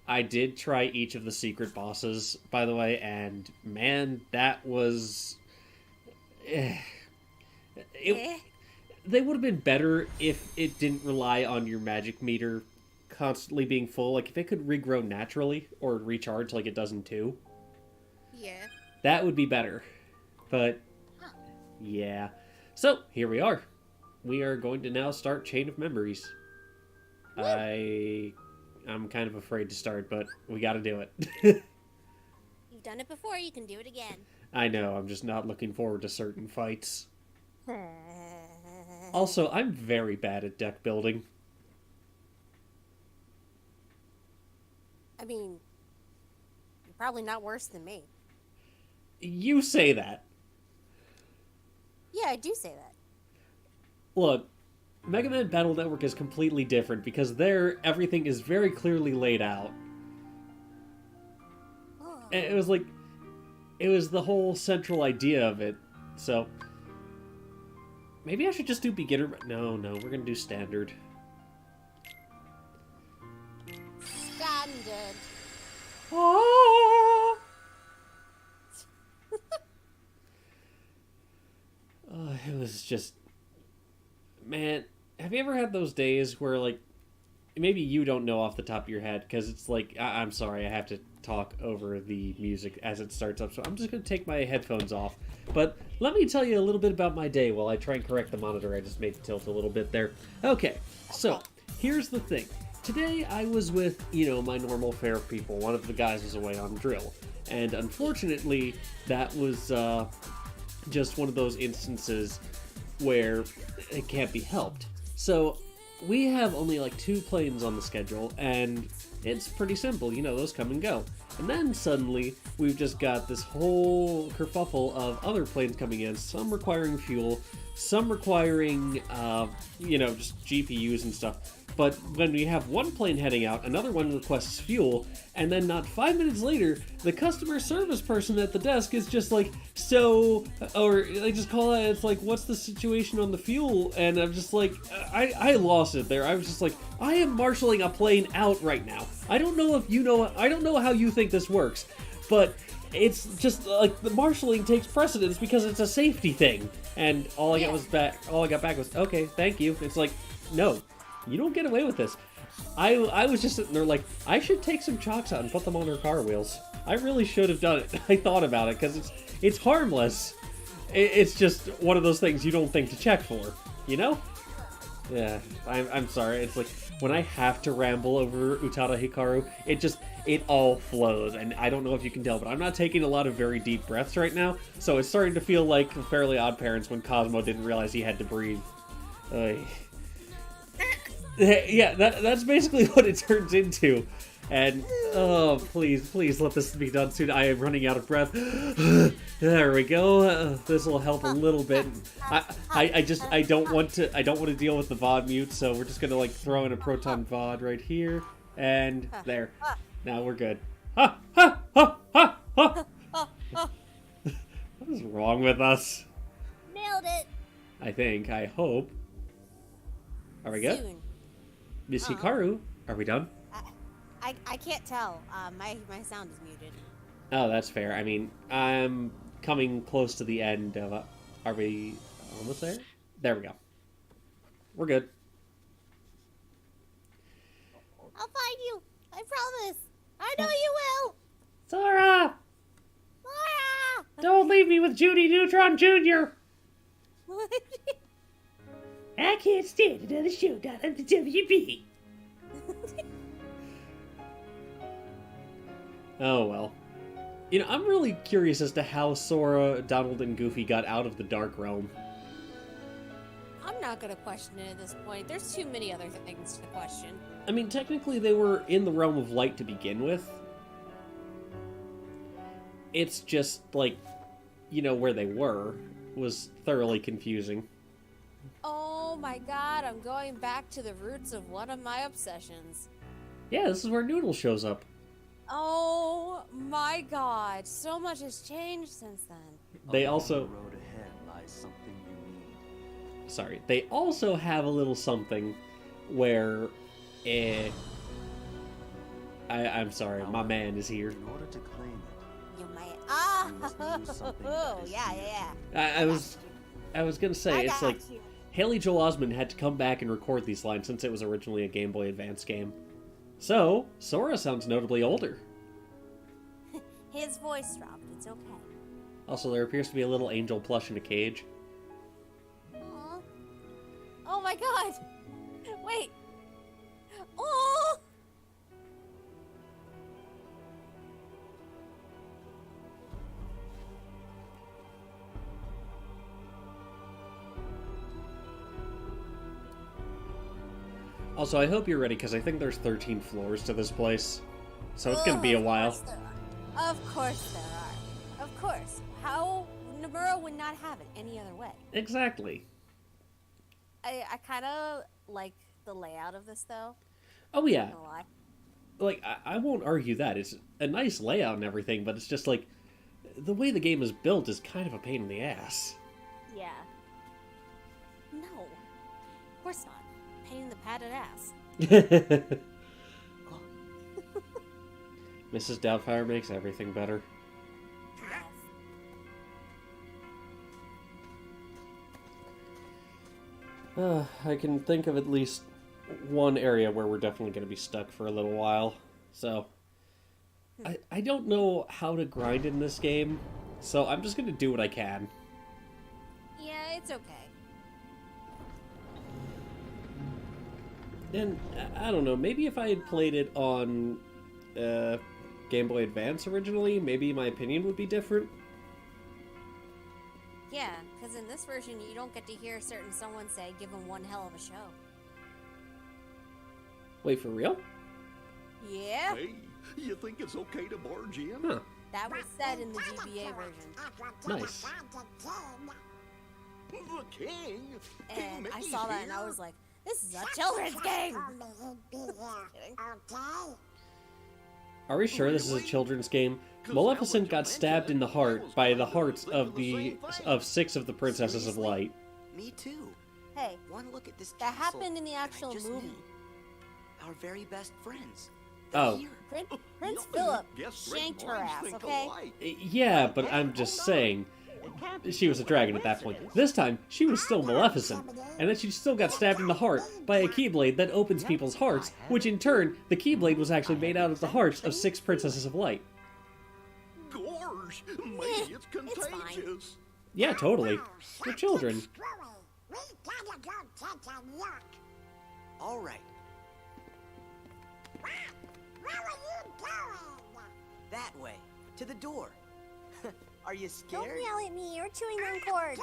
I did try each of the secret bosses, by the way, and man, that was. eh, It, Eh? they would have been better if it didn't rely on your magic meter constantly being full. Like, if it could regrow naturally or recharge like it does in 2, Yeah. that would be better. But, Huh. yeah. So, here we are. We are going to now start Chain of Memories. Woo! I'm kind of afraid to start, but we gotta do it. You've done it before, you can do it again. I know, I'm just not looking forward to certain fights. Also, I'm very bad at deck building. I mean, you're probably not worse than me. You say that. Yeah, I do say that. Look, Mega Man Battle Network is completely different because there, everything is very clearly laid out. And it was like, it was the whole central idea of it. So, maybe I should just do beginner. No, we're gonna do standard. Standard. Ah! Oh, it was just, man. Have you ever had those days where, like, maybe you don't know off the top of your head because it's like, I'm sorry, I have to talk over the music as it starts up, so I'm just gonna take my headphones off. But let me tell you a little bit about my day while I try and correct the monitor. I just made it tilt a little bit there. Okay, so here's the thing. Today I was with, my normal fare of people. One of the guys was away on drill. And unfortunately, that was just one of those instances where it can't be helped. So we have only like 2 planes on the schedule, and it's pretty simple. Those come and go. And then suddenly, we've just got this whole kerfuffle of other planes coming in, some requiring fuel, some requiring, just GPUs and stuff. But when we have one plane heading out, another one requests fuel, and then not 5 minutes later, the customer service person at the desk is just like, or they just call out, it's like, what's the situation on the fuel? And I'm just like, I lost it there. I was just like, I am marshaling a plane out right now. I don't know if you know, I don't know how you think this works, but it's just like the marshaling takes precedence because it's a safety thing. And all I got back was, okay, thank you. It's like, no. You don't get away with this. I was just sitting there like, I should take some chocks out and put them on her car wheels. I really should have done it. I thought about it because it's harmless. It's just one of those things you don't think to check for, Yeah, I'm sorry. It's like when I have to ramble over Utada Hikaru, it all flows, and I don't know if you can tell, but I'm not taking a lot of very deep breaths right now, so it's starting to feel like Fairly Odd Parents when Cosmo didn't realize he had to breathe. Yeah, that's basically what it turns into. And, oh, please let this be done soon. I am running out of breath. There we go. This will help a little bit. I don't want to deal with the VOD mute, so we're just gonna like throw in a Proton VOD right here, and there. Now we're good. Ha ha ha ha ha. What is wrong with us? Nailed it. I hope. Are we good? Soon. Miss Hikaru, are we done? I can't tell. My sound is muted. Oh, that's fair. I mean, I'm coming close to the end of. Are we almost there? There we go. We're good. I'll find you. I promise. I know you will. Sora! Laura! Don't leave me with Judy Neutron Jr. I can't stand another showdown on the WB. Oh well. I'm really curious as to how Sora, Donald, and Goofy got out of the Dark Realm. I'm not gonna question it at this point. There's too many other things to question. I mean, technically they were in the realm of light to begin with. It's just, like, where they were was thoroughly confusing. Oh my god, I'm going back to the roots of one of my obsessions. Yeah, this is where Noodle shows up. Oh my god, so much has changed since then. They also... Along the road ahead lies something you need. Sorry. They also have a little something where... I'm sorry, my man is here. In order to claim it, You might. you must use something that Oh, is yeah, yours. yeah, I was gonna say, I it's got like you. Haley Joel Osment had to come back and record these lines since it was originally a Game Boy Advance game. So, Sora sounds notably older. His voice dropped. It's okay. Also, there appears to be a little angel plush in a cage. Aw. Oh my god! Wait! Oh! Also, I hope you're ready, because I think there's 13 floors to this place. So it's gonna be a while. Of course there are. Of course there are. Of course. How Nomura would not have it any other way. Exactly. I kind of like the layout of this, though. Oh yeah. Not gonna lie. Like, I won't argue that. It's a nice layout and everything, but it's just like, the way the game is built is kind of a pain in the ass. Yeah. No. Of course not. Pain in the padded ass. Mrs. Doubtfire makes everything better. Yes. I can think of at least one area where we're definitely going to be stuck for a little while. So, I don't know how to grind in this game, so I'm just going to do what I can. Yeah, it's okay. And, I don't know, maybe if I had played it on Game Boy Advance originally, maybe my opinion would be different. Yeah, because in this version, you don't get to hear certain someone say, give him one hell of a show. Wait, for real? Yeah, Hey, you think it's okay to barge in? Huh. that was said in the GBA version. Nice. The king? King And I Mickey's saw that and I here? was like, this is a children's game! Kidding. Are we sure this is a children's game? Maleficent got stabbed in the heart by the hearts of 6 of the princesses of light. Me too. Hey, One look at this that castle, happened in the and I actual just movie. knew. Our very best friends. Oh. Here. Prince Yeah, Philip guess great shanked her minds ass, think okay? alike. Yeah, but I'm just saying, she was a dragon at that point. This time, she was still Maleficent, and then she still got stabbed in the heart by a Keyblade that opens people's hearts, which in turn, the Keyblade was actually made out of the hearts of 6 princesses of light. Gorge, maybe it's it's fine. contagious. Yeah, totally. For children. All right. That way. To the door. Are you Don't scared? yell at me, you're chewing on cords.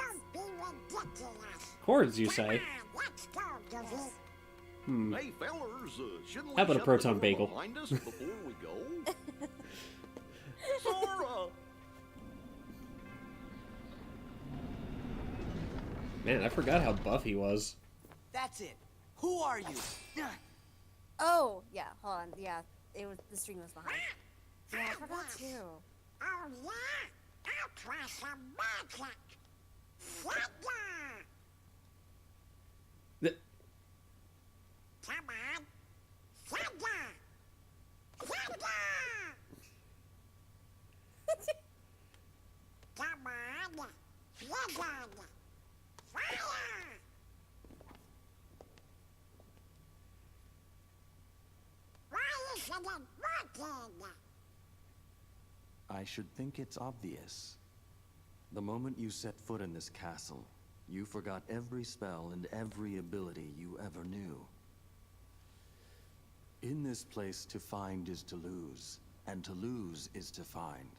Chords, you say? Hey, fellers, shouldn't we How about a shut the proton door bagel? behind us before we go? Sora! Man, I forgot how buff he was. That's it. Who are you? Oh, yeah, hold on, yeah, it was, the stream was behind. Yeah, I forgot too. Oh yeah? I'll try some magic. Sega! The- Come on. Sega! Sega! Come on. Sega! Fire! Why isn't it working? I should think it's obvious. The moment you set foot in this castle, you forgot every spell and every ability you ever knew. In this place, to find is to lose, and to lose is to find.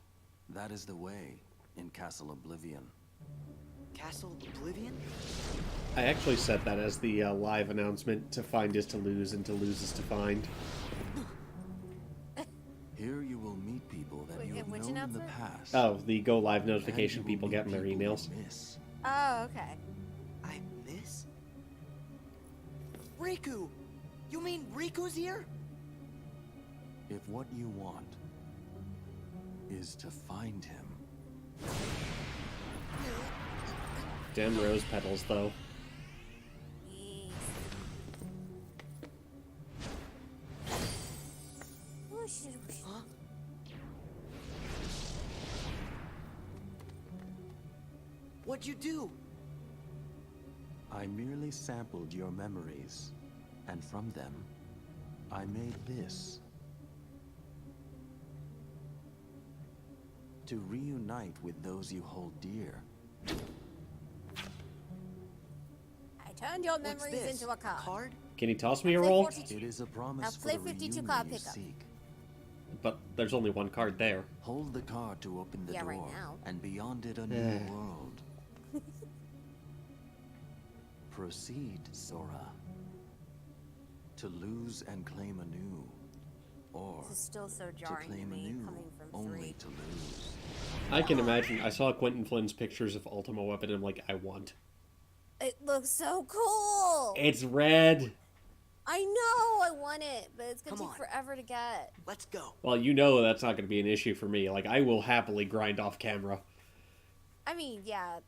That is the way in Castle Oblivion. Castle Oblivion? I actually said that as the live announcement. To find is to lose, and to lose is to find. Here you will meet people that Wait, you have which known in the announcement? past. Oh, the go live and notification you will people meet getting their people you emails. miss. Oh, okay. I miss? Riku! You mean Riku's here? If what you want is to find him, Damn rose petals, though. Jeez. Whoosh. Huh? What'd you do? I merely sampled your memories, and from them, I made this. To reunite with those you hold dear. I turned your What's memories this? into a card. Card? Can you toss me a Play roll? 42. It is a promise Now for play the 52 reunion card you pickup. seek. But there's only one card there. Hold the card to open the Yeah, door, right now. and beyond it a new world. Proceed, Sora. To lose and claim anew, or This is still so to jarring to claim me anew, coming from only 3. to lose. I can imagine. I saw Quentin Flynn's pictures of Ultima Weapon and I'm like, I want. It looks so cool. It's red. I know I want it, but it's gonna Come take on. forever to get. Let's go. Well, you know that's not going to be an issue for me. Like, I will happily grind off camera. I mean, yeah,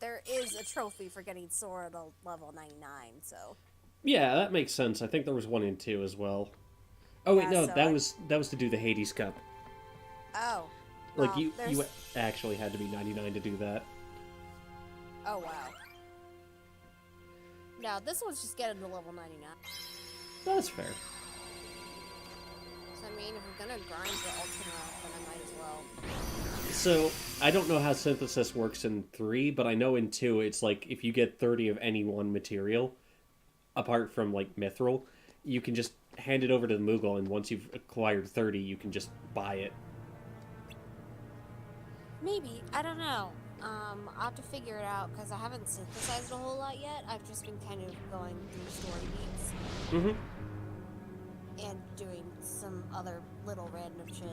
there is a trophy for getting Sora to level 99, so. Yeah, that makes sense. I think there was 1 and 2 as well. Oh wait, Yeah, no, so that was to do the Hades Cup. Oh. Like well, you there's- actually had to be 99 to do that. Oh, wow. No, this one's just getting to level 99. That's fair. So, I mean, if we're gonna grind for Ultima, then I might as well. So, I don't know how synthesis works in 3, but I know in 2 it's like if you get 30 of any one material, apart from like Mithril, you can just hand it over to the Moogle, and once you've acquired 30, you can just buy it. Maybe. I don't know. I'll have to figure it out, because I haven't synthesized a whole lot yet. I've just been kind of going through story beats Mm-hmm. and doing some other little random shit.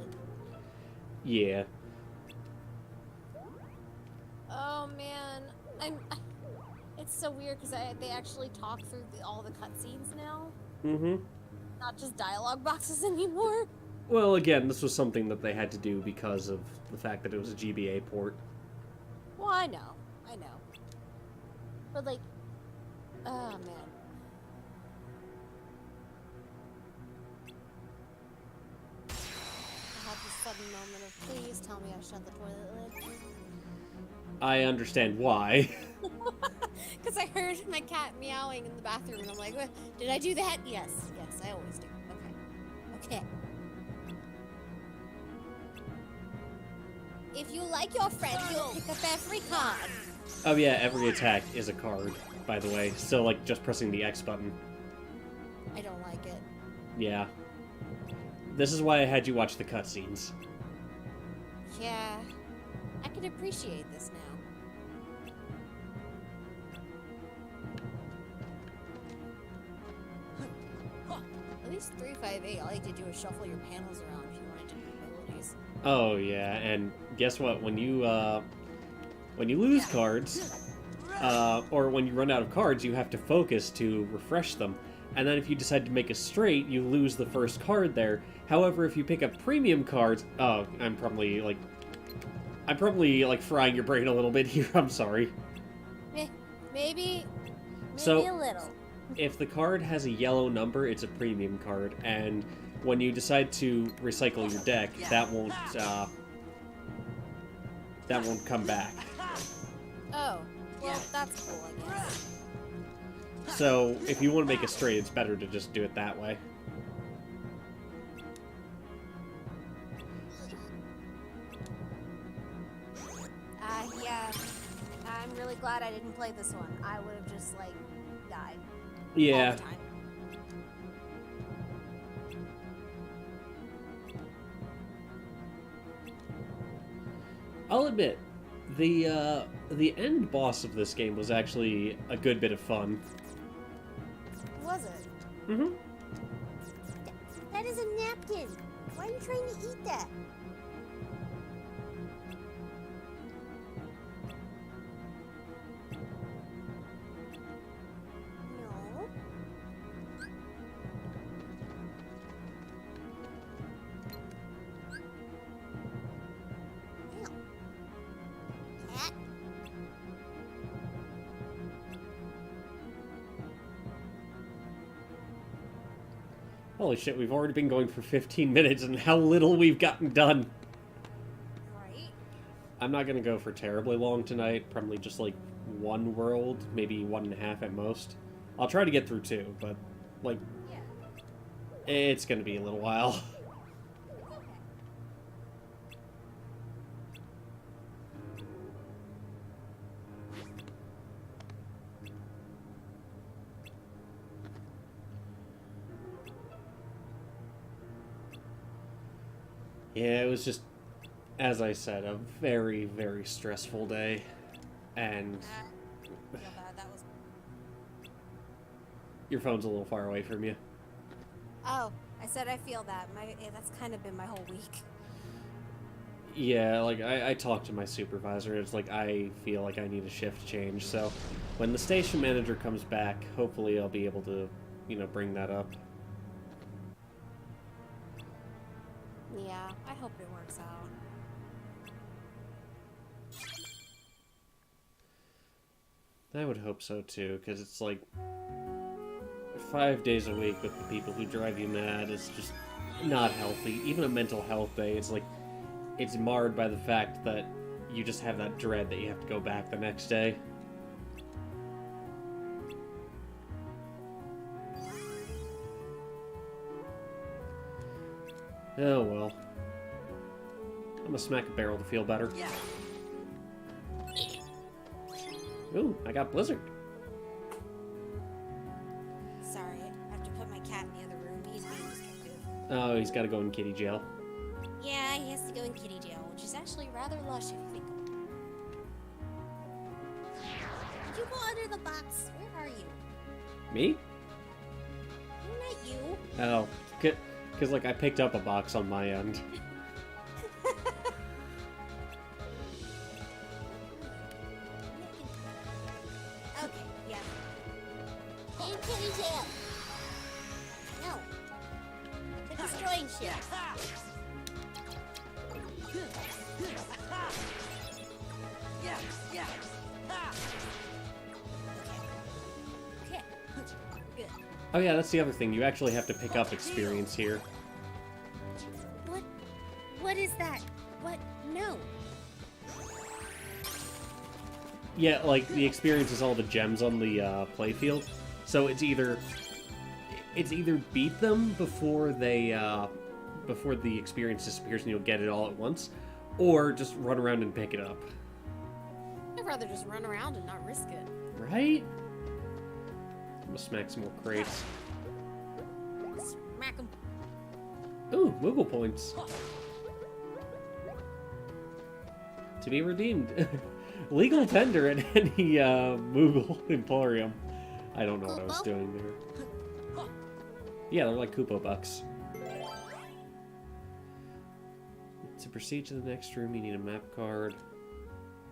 Yeah. Oh, man. It's so weird, because they actually talk through all the cutscenes now. Mm-hmm. Not just dialogue boxes anymore. Well, again, this was something that they had to do because of the fact that it was a GBA port. Well, I know. But, like, oh, man. I had this sudden moment of, please tell me I shut the toilet lid. I understand why. Because I heard my cat meowing in the bathroom, and I'm like, "What? Did I do that? Yes, I always do. Okay. If you like your friend, you'll pick up every card. Oh yeah, every attack is a card, by the way. So, like, just pressing the X button. I don't like it. Yeah. This is why I had you watch the cutscenes. Yeah, I can appreciate this now. At least 358, all you had to do was shuffle your panels around if you wanted to do abilities. Oh yeah, and guess what? When you lose cards, or when you run out of cards, you have to focus to refresh them. And then if you decide to make a straight, you lose the first card there. However, if you pick up premium cards, oh, I'm probably like frying your brain a little bit here. I'm sorry. Maybe So- a little. If the card has a yellow number, it's a premium card, and when you decide to recycle your deck, that won't come back. Oh, well, that's cool, I guess. So if you want to make a straight, it's better to just do it that way. Yeah, I'm really glad I didn't play this one. I would have just, like, died. Yeah. All the time. I'll admit, the end boss of this game was actually a good bit of fun. Was it? Mm-hmm. That is a napkin. Why are you trying to eat that? No. Ew. Cat. Holy shit, we've already been going for 15 minutes and how little we've gotten done. Right? I'm not gonna go for terribly long tonight. Probably just like 1 world, maybe 1.5 at most. I'll try to get through 2, but like Yeah. it's gonna be a little while. Okay. Yeah, it was just, as I said, a very, very stressful day. And Feel bad. That was. your phone's a little far away from you. Oh, I said I feel that. That's kind of been my whole week. Yeah, like, I talked to my supervisor. It's like, I feel like I need a shift change. So, when the station manager comes back, hopefully I'll be able to, bring that up. Yeah, I hope it works out. I would hope so, too, because it's like 5 days a week with the people who drive you mad is just not healthy. Even a mental health day, it's like, it's marred by the fact that you just have that dread that you have to go back the next day. Oh well. I'm gonna smack a barrel to feel better. Yeah. Ooh, I got Blizzard. Sorry, I have to put my cat in the other room. He's being destructive. Oh, he's gotta go in kitty jail. Yeah, he has to go in kitty jail, which is actually rather lush if you think about it. Did you go under the box? Where are you? Me? Not you. Oh, because like I picked up a box on my end. Okay, yeah. In kitty jail. No. The destroying ship. Yeah, yeah. Okay. Good. Oh yeah, that's the other thing. You actually have to pick up experience here. What? What is that? What? No. Yeah, like the experience is all the gems on the playfield. So it's either beat them before before the experience disappears and you'll get it all at once, or just run around and pick it up. I'd rather just run around and not risk it. Right? I'm gonna smack some more crates. Smack 'em. Ooh, Moogle points. To be redeemed. Legal tender at any Moogle Emporium. I don't know what I was Koopo? doing there. Yeah, they're like Koopo bucks. To proceed to the next room, you need a map card.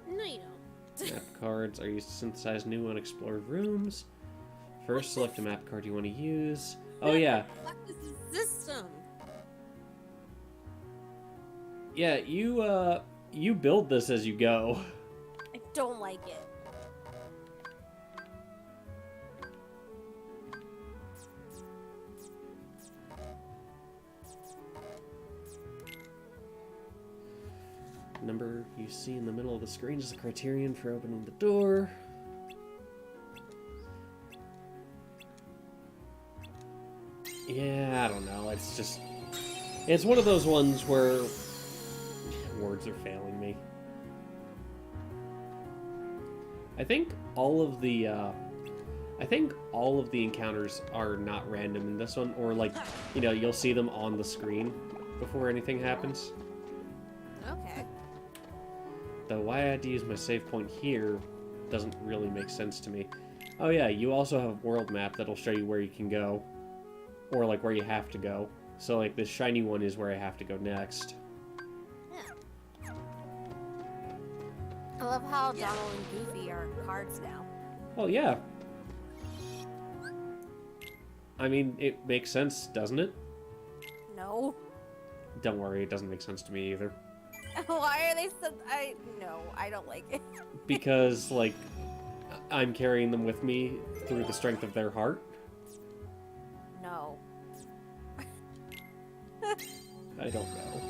No, you don't. Map cards are used to synthesize new unexplored rooms. First, select the map card you want to use. Oh yeah, What is the system? yeah. You build this as you go. I don't like it. Number you see in the middle of the screen is the criterion for opening the door. Yeah, I don't know. It's just... It's one of those ones where... Words are failing me. I think all of the encounters are not random in this one, or like, you'll see them on the screen before anything happens. Okay. Though why I had to use my save point here doesn't really make sense to me. Oh yeah, you also have a world map that'll show you where you can go. Or like where you have to go. So like this shiny one is where I have to go next. Yeah. I love how Donald and Goofy are cards now. Well, yeah. I mean, it makes sense, doesn't it? No. Don't worry, it doesn't make sense to me either. Why are they so... No, I don't like it. Because, like, I'm carrying them with me through the strength of their heart. No. I don't know.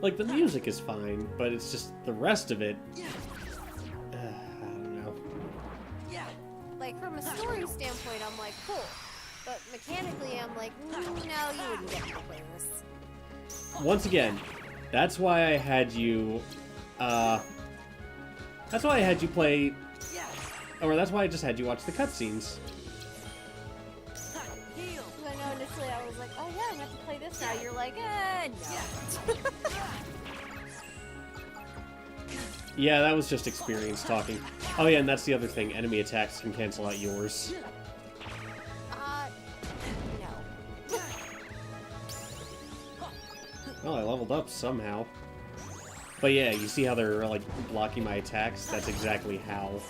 Like, the music is fine, but it's just the rest of it. I don't know. Like, from a story standpoint, I'm like, cool. But mechanically, I'm like, no, you wouldn't get me to play this. Once again, that's why I had you. That's why I had you play. Or that's why I just had you watch the cutscenes. Because I know initially I was like, oh yeah, I'm going to have to play this now. You're like, no. Yeah, that was just experience talking. Oh yeah, and that's the other thing. Enemy attacks can cancel out yours. No. Oh, I leveled up somehow. But yeah, you see how they're like blocking my attacks? That's exactly how.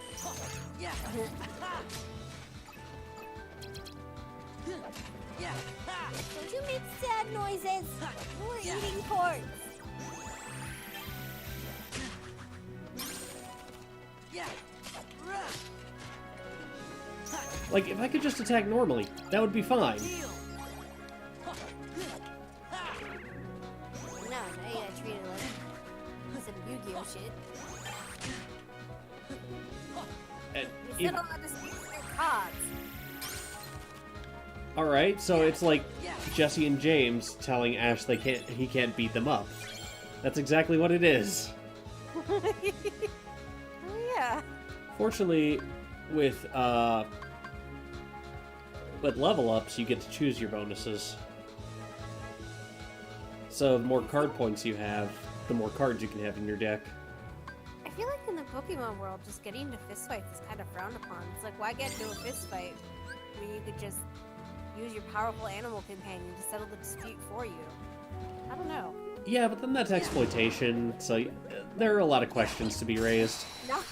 Don't you make sad noises? We're eating corn. Like, if I could just attack normally, that would be fine. No, now you gotta treat it like some Yu-Gi-Oh shit. And You still don't understand your cards. Alright, so it's like Jesse and James telling Ash he can't beat them up. That's exactly what it is. Oh yeah. Fortunately, with level ups, you get to choose your bonuses. So the more card points you have, the more cards you can have in your deck. I feel like in the Pokemon world, just getting into fistfights is kind of frowned upon. It's like, why get into a fistfight when you could just use your powerful animal companion to settle the dispute for you? I don't know. Yeah, but then that's exploitation, so there are a lot of questions to be raised. Not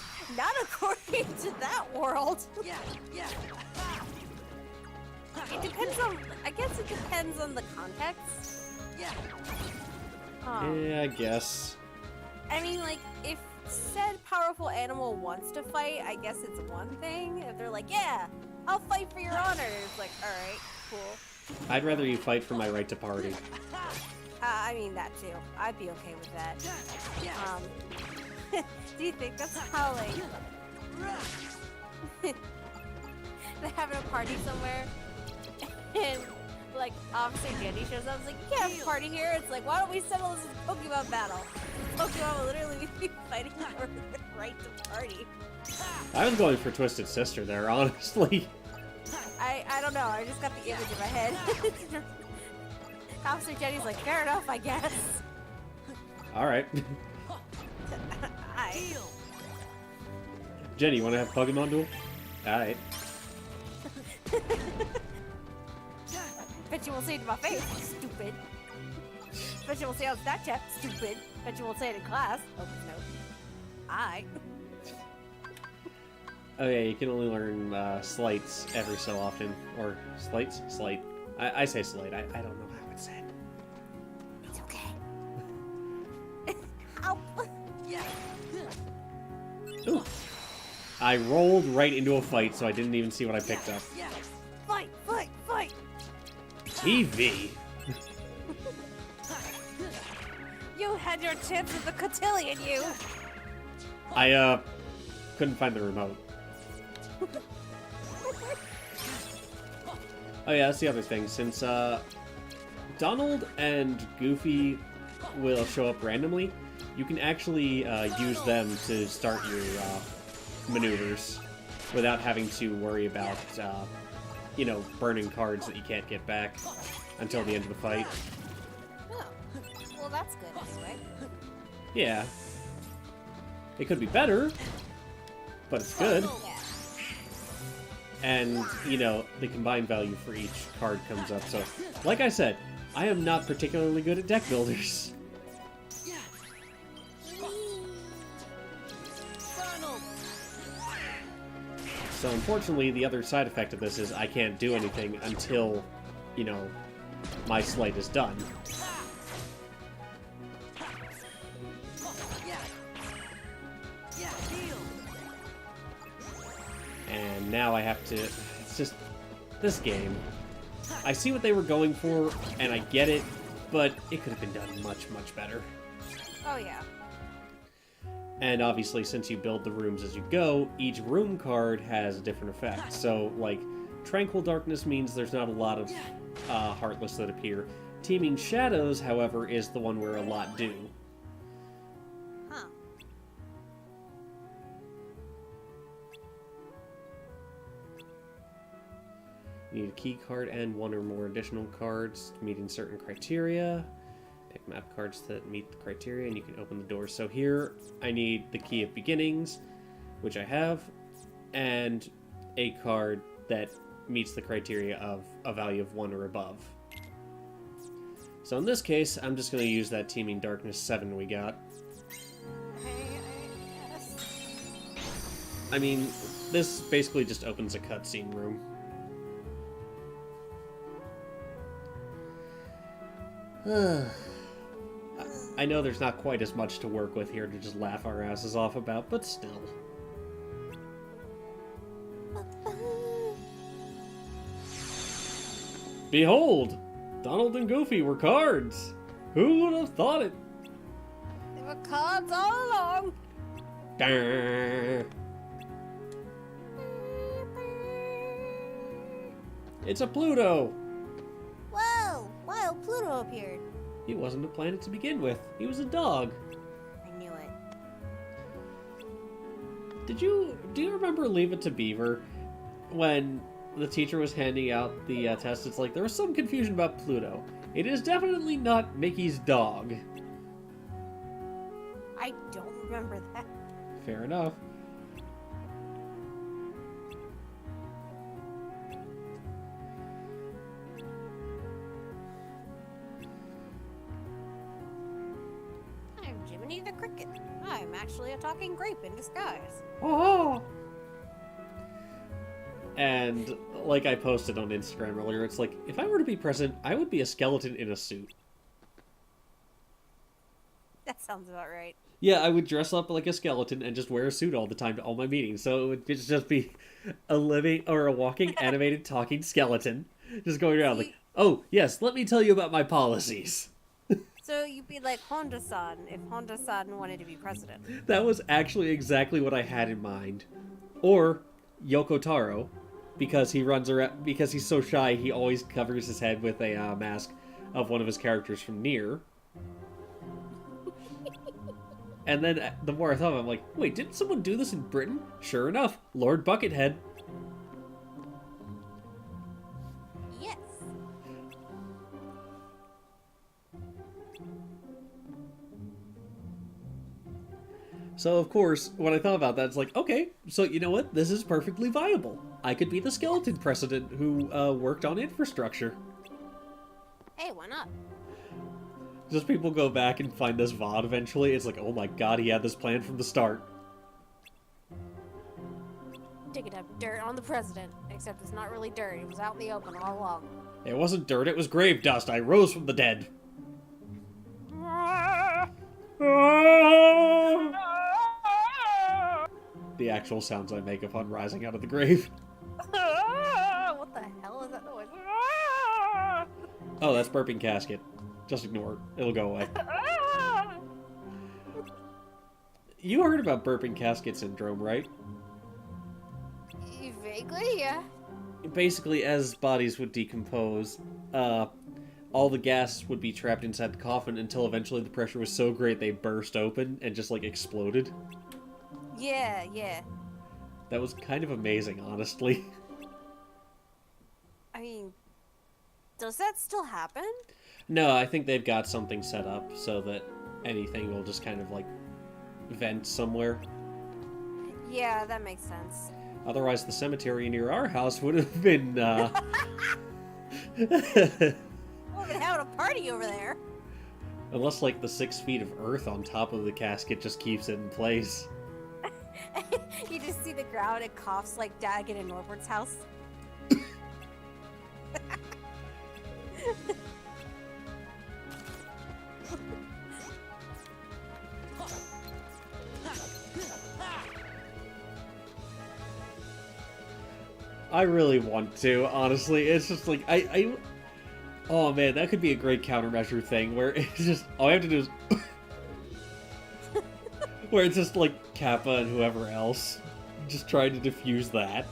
according to that world. It depends on. I guess it depends on the context. Yeah, I guess. I mean, like, if said powerful animal wants to fight, I guess it's one thing. If they're like, yeah, I'll fight for your honor, it's like, alright, cool. I'd rather you fight for my right to party. I mean, that too. I'd be okay with that. Do you think that's how, like, they're having a party somewhere, and, like, Officer Jenny shows up, it's like, you can't have a party here. It's like, why don't we settle this as a Pokemon battle? Pokemon will literally be fighting for the right to party. I was going for Twisted Sister there, honestly. I don't know, I just got the image in my head. Officer Jenny's like, fair enough, I guess. Alright. Jenny, you want to have Pokemon Duel? Alright. Bet you won't say it to my face, stupid. Bet you won't say it on Snapchat, stupid. Bet you won't say it in class. Oh, no. I. Oh yeah, you can only learn slights every so often. Or slights? Slight. I say slight. I don't know how it's said. It's okay. Ow. Ooh. I rolled right into a fight, so I didn't even see what I picked up. Fight, fight, fight. TV. You had your chance with the cotillion, you. I couldn't find the remote. Oh yeah, that's the other thing. Since Donald and Goofy will show up randomly, you can actually use them to start your maneuvers without having to worry about, you know, burning cards that you can't get back until the end of the fight. Oh. Well, that's good anyway. Yeah. It could be better, but it's good. Yeah. And, you know, the combined value for each card comes up. So, like I said, I am not particularly good at deck builders. So, unfortunately, the other side effect of this is I can't do anything until, you know, my slate is done. And now I have to... It's just... This game. I see what they were going for, and I get it, but it could have been done much, much better. Oh, yeah. And obviously, since you build the rooms as you go, each room card has a different effect. So, like, Tranquil Darkness means there's not a lot of Heartless that appear. Teeming Shadows, however, is the one where a lot do. Huh. You need a key card and one or more additional cards meeting certain criteria. Pick map cards that meet the criteria and you can open the doors. So here I need the Key of Beginnings, which I have, and a card that meets the criteria of a value of 1 or above. So in this case, I'm just going to use that Teeming Darkness 7 we got. I mean, this basically just opens a cutscene room. I know there's not quite as much to work with here to just laugh our asses off about, but still. Behold! Donald and Goofy were cards! Who would have thought it? They were cards all along. Grr. It's a Pluto! Whoa! Wild Pluto appeared. He wasn't a planet to begin with. He was a dog. I knew it. Do you remember Leave It to Beaver? When the teacher was handing out the test, it's like, there was some confusion about Pluto. It is definitely not Mickey's dog. I don't remember that. Fair enough. I'm Jiminy the Cricket. I'm actually a talking grape in disguise. Oh! And like I posted on Instagram earlier, it's like, if I were to be president, I would be a skeleton in a suit. That sounds about right. Yeah, I would dress up like a skeleton and just wear a suit all the time to all my meetings. So it would just be a living or a walking, animated, talking skeleton. Just going around like, oh, yes, let me tell you about my policies. So you'd be like Honda-san if Honda-san wanted to be president. That was actually exactly what I had in mind. Or Yoko Taro, because he runs around, because he's so shy, he always covers his head with a mask of one of his characters from Nier. And then the more I thought of it, I'm like, wait, didn't someone do this in Britain? Sure enough, Lord Buckethead. Yes. So, of course, when I thought about that, it's like, okay, so you know what? This is perfectly viable. I could be the skeleton president who worked on infrastructure. Hey, why not? Just people go back and find this VOD eventually. It's like, oh my god, he had this plan from the start. Digging up dirt on the president. Except it's not really dirt. It was out in the open all along. It wasn't dirt, it was grave dust. I rose from the dead. The actual sounds I make upon rising out of the grave. What the hell is that noise? Oh, that's burping casket. Just ignore it. It'll go away. You heard about burping casket syndrome, right? Vaguely, yeah. Basically, as bodies would decompose, all the gas would be trapped inside the coffin until eventually the pressure was so great they burst open and just, like, exploded. Yeah, yeah. That was kind of amazing, honestly. I mean, does that still happen? No, I think they've got something set up so that anything will just kind of, like, vent somewhere. Yeah, that makes sense. Otherwise, the cemetery near our house would have been, We've been having a party over there. Unless, like, the 6 feet of earth on top of the casket just keeps it in place. You just see the ground and coughs like Daggett in Norbert's house. I really want to, honestly. It's just like, oh man, that could be a great countermeasure thing where it's just, all I have to do is... where it's just like Kappa and whoever else just trying to defuse that.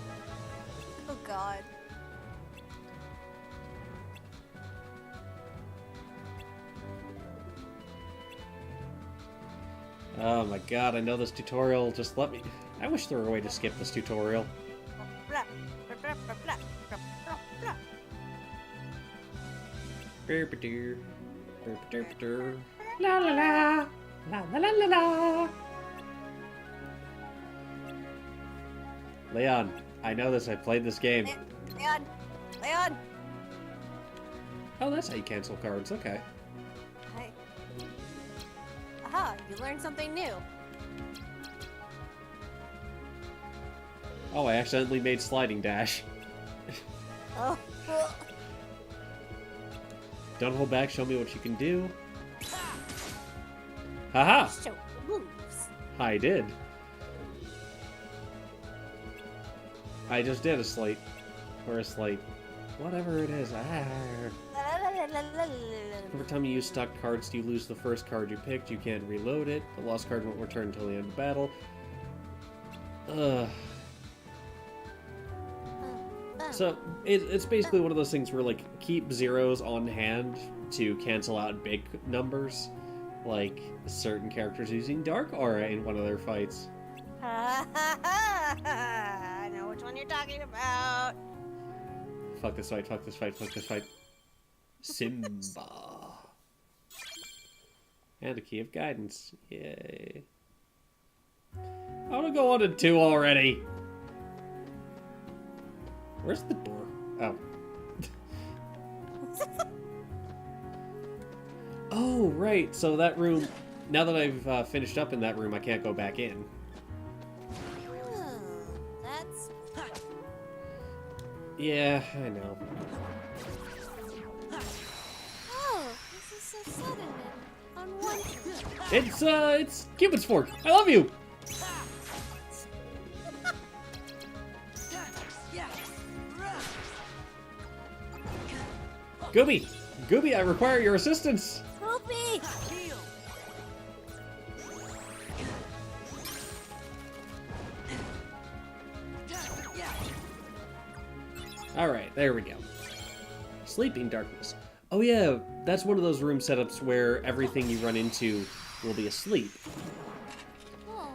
Oh god. Oh my god, I know this tutorial. Just let me... I wish there were a way to skip this tutorial. Blah, blah, blah, blah, blah, blah, blah, blah. Burp-a-doo, burp-a-derp-a-dur. La la la, la la la la la. Leon, I know this. I played this game. Leon! Leon! Oh, that's how you cancel cards. Okay. Hi. Aha, you learned something new. Oh, I accidentally made sliding dash. Oh, Don't hold back. Show me what you can do. Haha! show moves. I did. I just did a slate. Or a slate. Whatever it is. Every time you use stock cards, you lose the first card you picked. You can't reload it. The lost card won't return until the end of battle. So, it's basically one of those things where, like, keep zeros on hand to cancel out big numbers. Like, certain characters using Dark Aura in one of their fights. I know which one you're talking about. Fuck this fight, fuck this fight, fuck this fight. Simba. And a key of guidance. Yay. I want to go on to 2 already. Where's the door? Oh. Oh, right. So that room... Now that I've finished up in that room, I can't go back in. That's... Yeah, I know. Oh, this is so sudden and unwanted. It's Cupid's fork. I love you. Gooby! Gooby, I require your assistance! Help me! Alright, there we go. Sleeping darkness. Oh yeah, that's one of those room setups where everything you run into will be asleep. Aw.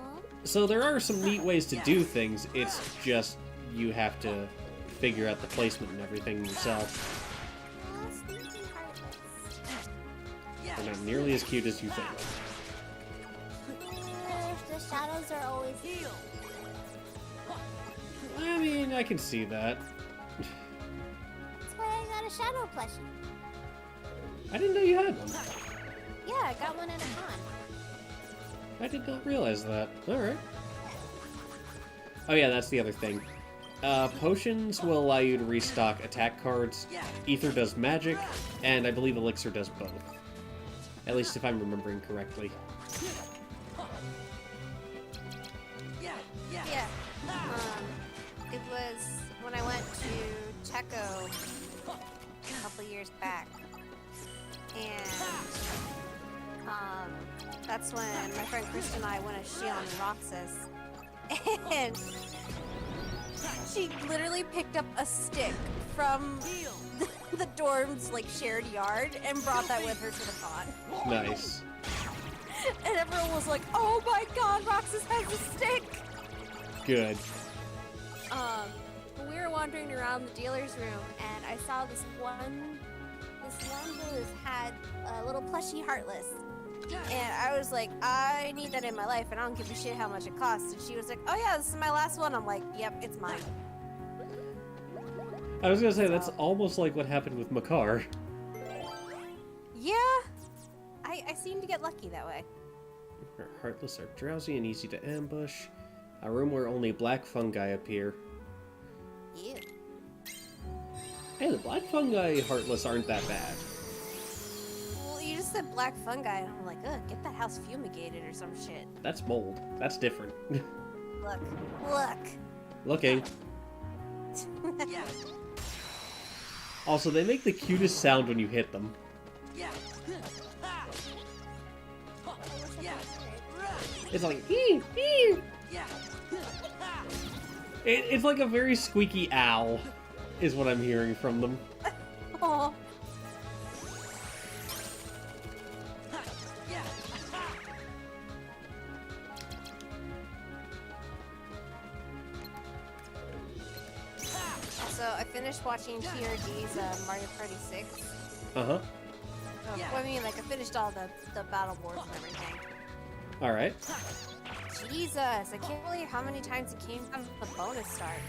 So there are some neat ways to do things, it's just you have to figure out the placement and everything yourself. They're not nearly as cute as you think. The shadows are always healed. I mean, I can see that. That's why I got a shadow plushie. I didn't know you had one. Yeah, I got one at a con. I did not realize that. Alright. Oh yeah, that's the other thing. Potions will allow you to restock attack cards. Ether does magic, and I believe Elixir does both. At least if I'm remembering correctly. Yeah. It was when I went to Checo a couple years back. And that's when my friend Kristen and I went to Shion and Roxas. And she literally picked up a stick from the dorm's like shared yard and brought that with her to the con. Nice. And everyone was like, "Oh my god, Roxas has a stick!" Good. We were wandering around the dealer's room and I saw this one booth had a little plushie Heartless. And I was like, I need that in my life and I don't give a shit how much it costs. And she was like, oh yeah, this is my last one. I'm like, yep, it's mine. I was gonna say, that's almost like what happened with Makar. Yeah, I seem to get lucky that way. Heartless are drowsy and easy to ambush. A room where only black fungi appear. Ew. Hey, the black fungi Heartless aren't that bad. Well, you just said black fungi and I'm like, ugh, get that house fumigated or some shit. That's mold. That's different. Look. Looking. Yeah. Also, they make the cutest sound when you hit them. Yeah. Yeah. It's like, ee, ee. Yeah. It's like a very squeaky owl, is what I'm hearing from them. Oh. Yeah. So I finished watching TRG's Mario Party 6. Uh-huh. Yeah. Well, I mean, like, I finished all the battle boards and everything. Alright. Jesus, I can't believe how many times it came from the bonus start.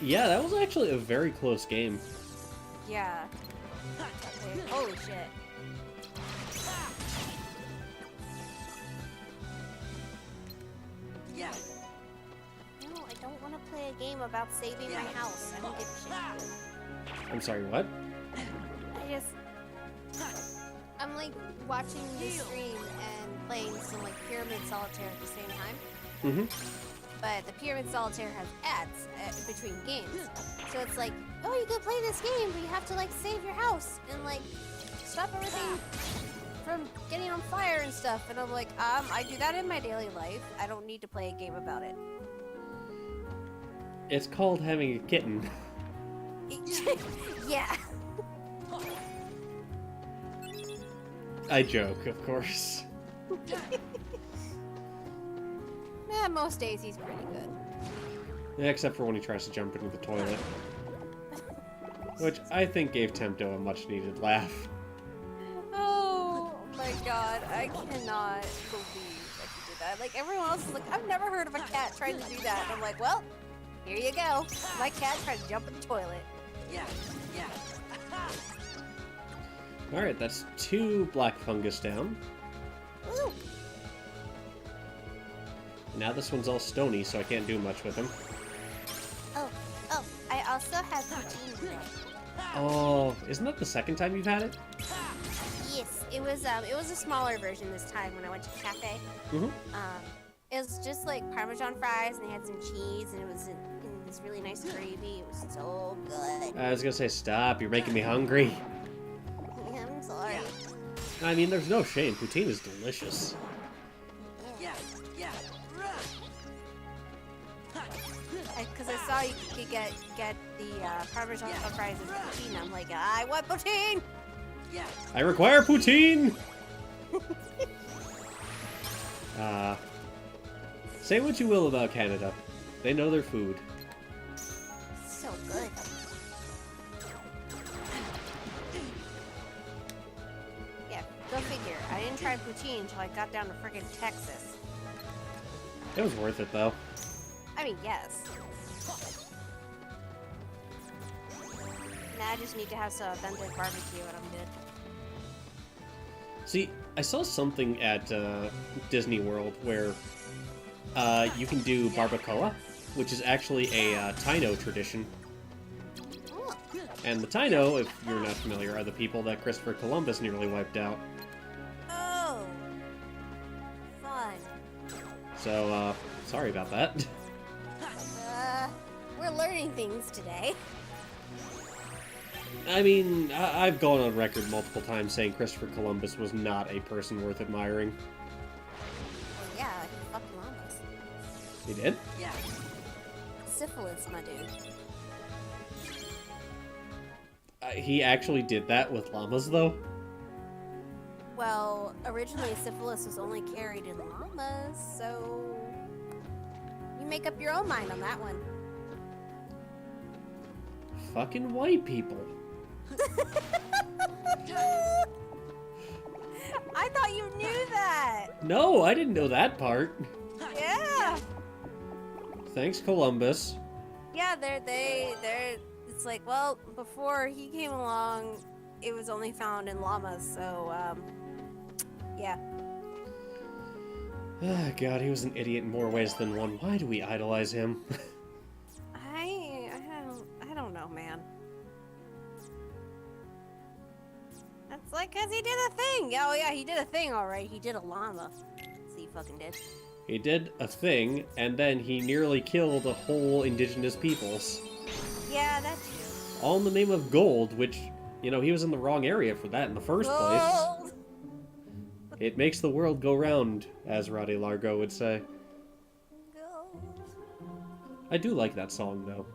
Yeah, that was actually a very close game. Yeah. Okay, holy shit. Yeah. No, I don't want to play a game about saving my house. I don't give a shit. I'm sorry, what? I just... I'm like watching the stream and playing some like Pyramid Solitaire at the same time. Mm-hmm. But the Pyramid Solitaire has ads between games. So it's like, oh, you can play this game, but you have to like save your house and like stop everything from getting on fire and stuff. And I'm like, I do that in my daily life. I don't need to play a game about it. It's called having a kitten. Yeah. I joke, of course. Yeah, most days he's pretty good. Yeah, except for when he tries to jump into the toilet. Which I think gave Tempto a much-needed laugh. Oh my god, I cannot believe that he did that. Like, everyone else is like, I've never heard of a cat trying to do that. And I'm like, well, here you go. My cat tried to jump in the toilet. Yeah. Yeah. Alright, that's 2 black fungus down. Woo! Now this one's all stony, so I can't do much with him. Oh, I also have poutine today. Oh, isn't that the second time you've had it? Yes, it was a smaller version this time when I went to the cafe. Mm-hmm. It was just like Parmesan fries, and they had some cheese, and it was in this really nice gravy. It was so good. I was gonna say, stop, you're making me hungry. I'm sorry. I mean, there's no shame, poutine is delicious. Yeah. Yeah. Because I saw you could get the Parmesan fries as poutine. I'm like, I want poutine! Yeah. I require poutine! Say what you will about Canada. They know their food. So good. Yeah, go figure. I didn't try poutine until I got down to friggin' Texas. It was worth it, though. I mean, yes. Now I just need to have some authentic barbecue and I'm good. See, I saw something at Disney World where you can do barbacoa, which is actually a Taino tradition. Oh, And the Taino, if you're not familiar, are the people that Christopher Columbus nearly wiped out. oh. Fun. So, sorry about that. We're learning things today. I mean, I've gone on record multiple times saying Christopher Columbus was not a person worth admiring. Well, yeah, he fucked llamas. He did? Yeah. Syphilis, my dude. He actually did that with llamas, though? Well, originally syphilis was only carried in llamas, so you make up your own mind on that one. Fucking white people. I thought you knew that. No, I didn't know that part. Yeah. Thanks, Columbus. Yeah, they're it's like, well, before he came along, it was only found in llamas, so yeah. Ah, God, he was an idiot in more ways than one. Why do we idolize him? I don't know, man. That's like, 'cause he did a thing. Oh yeah, he did a thing, alright. He did a llama. So he fucking did. He did a thing, and then he nearly killed a whole indigenous peoples. Yeah, that's true. All in the name of gold, which, you know, he was in the wrong area for that in the first place. Gold! It makes the world go round, as Roddy Largo would say. Gold. I do like that song, though.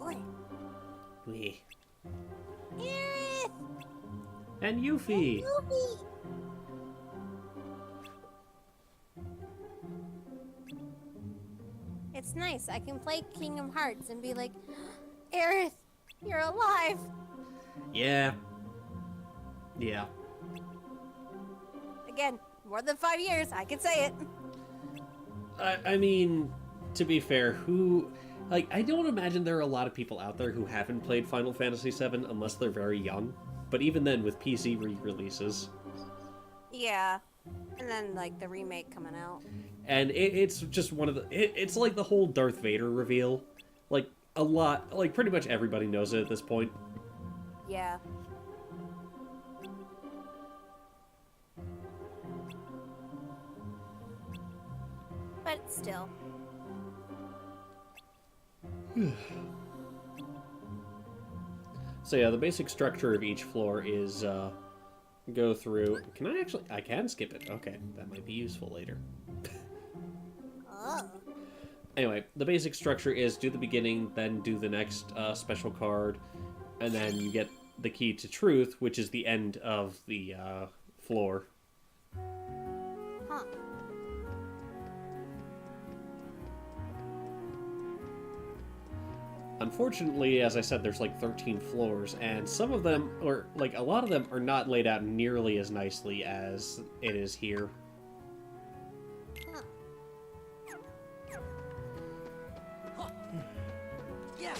Oi. Me. Aerith! And Yuffie! Yuffie! It's nice. I can play Kingdom Hearts and be like, Aerith, you're alive! Yeah. Yeah. Again, more than 5 years, I can say it. I mean, to be fair, who... Like, I don't imagine there are a lot of people out there who haven't played Final Fantasy VII unless they're very young. But even then, with PC re-releases. Yeah. And then, like, the remake coming out. And it's just one of the... it's like the whole Darth Vader reveal. Like, a lot... Like, pretty much everybody knows it at this point. Yeah. But still. So yeah, the basic structure of each floor is, go through... Can I actually... I can skip it. Okay, that might be useful later. Oh. Anyway, the basic structure is do the beginning, then do the next special card, and then you get the key to truth, which is the end of the floor. Huh. Unfortunately, as I said, there's like 13 floors, and some of them, or like a lot of them, are not laid out nearly as nicely as it is here. Huh. Yeah.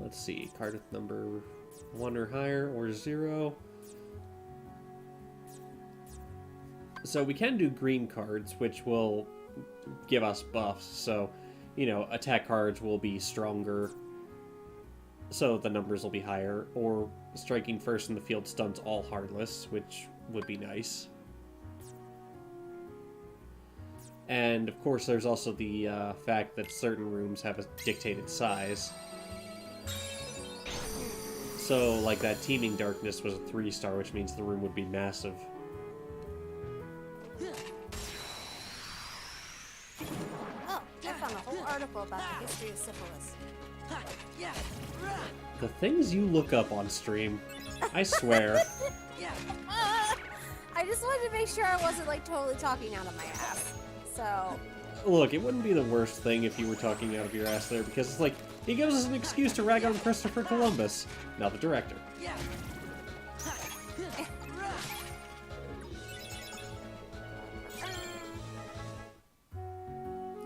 Let's see, card with number 1 or higher, or 0. So we can do green cards, which will give us buffs, so, you know, attack cards will be stronger, so the numbers will be higher, or striking first in the field stuns all heartless, which would be nice. And, of course, there's also the fact that certain rooms have a dictated size. So, like, that Teeming Darkness was a 3-star, which means the room would be massive. Oh, I found a whole article about the history of syphilis. Yeah. The things you look up on stream, I swear. Yeah. I just wanted to make sure I wasn't like totally talking out of my ass. So, Look, it wouldn't be the worst thing if you were talking out of your ass there, because it's like, he gives us an excuse to rag on Christopher Columbus, not the director. Yeah.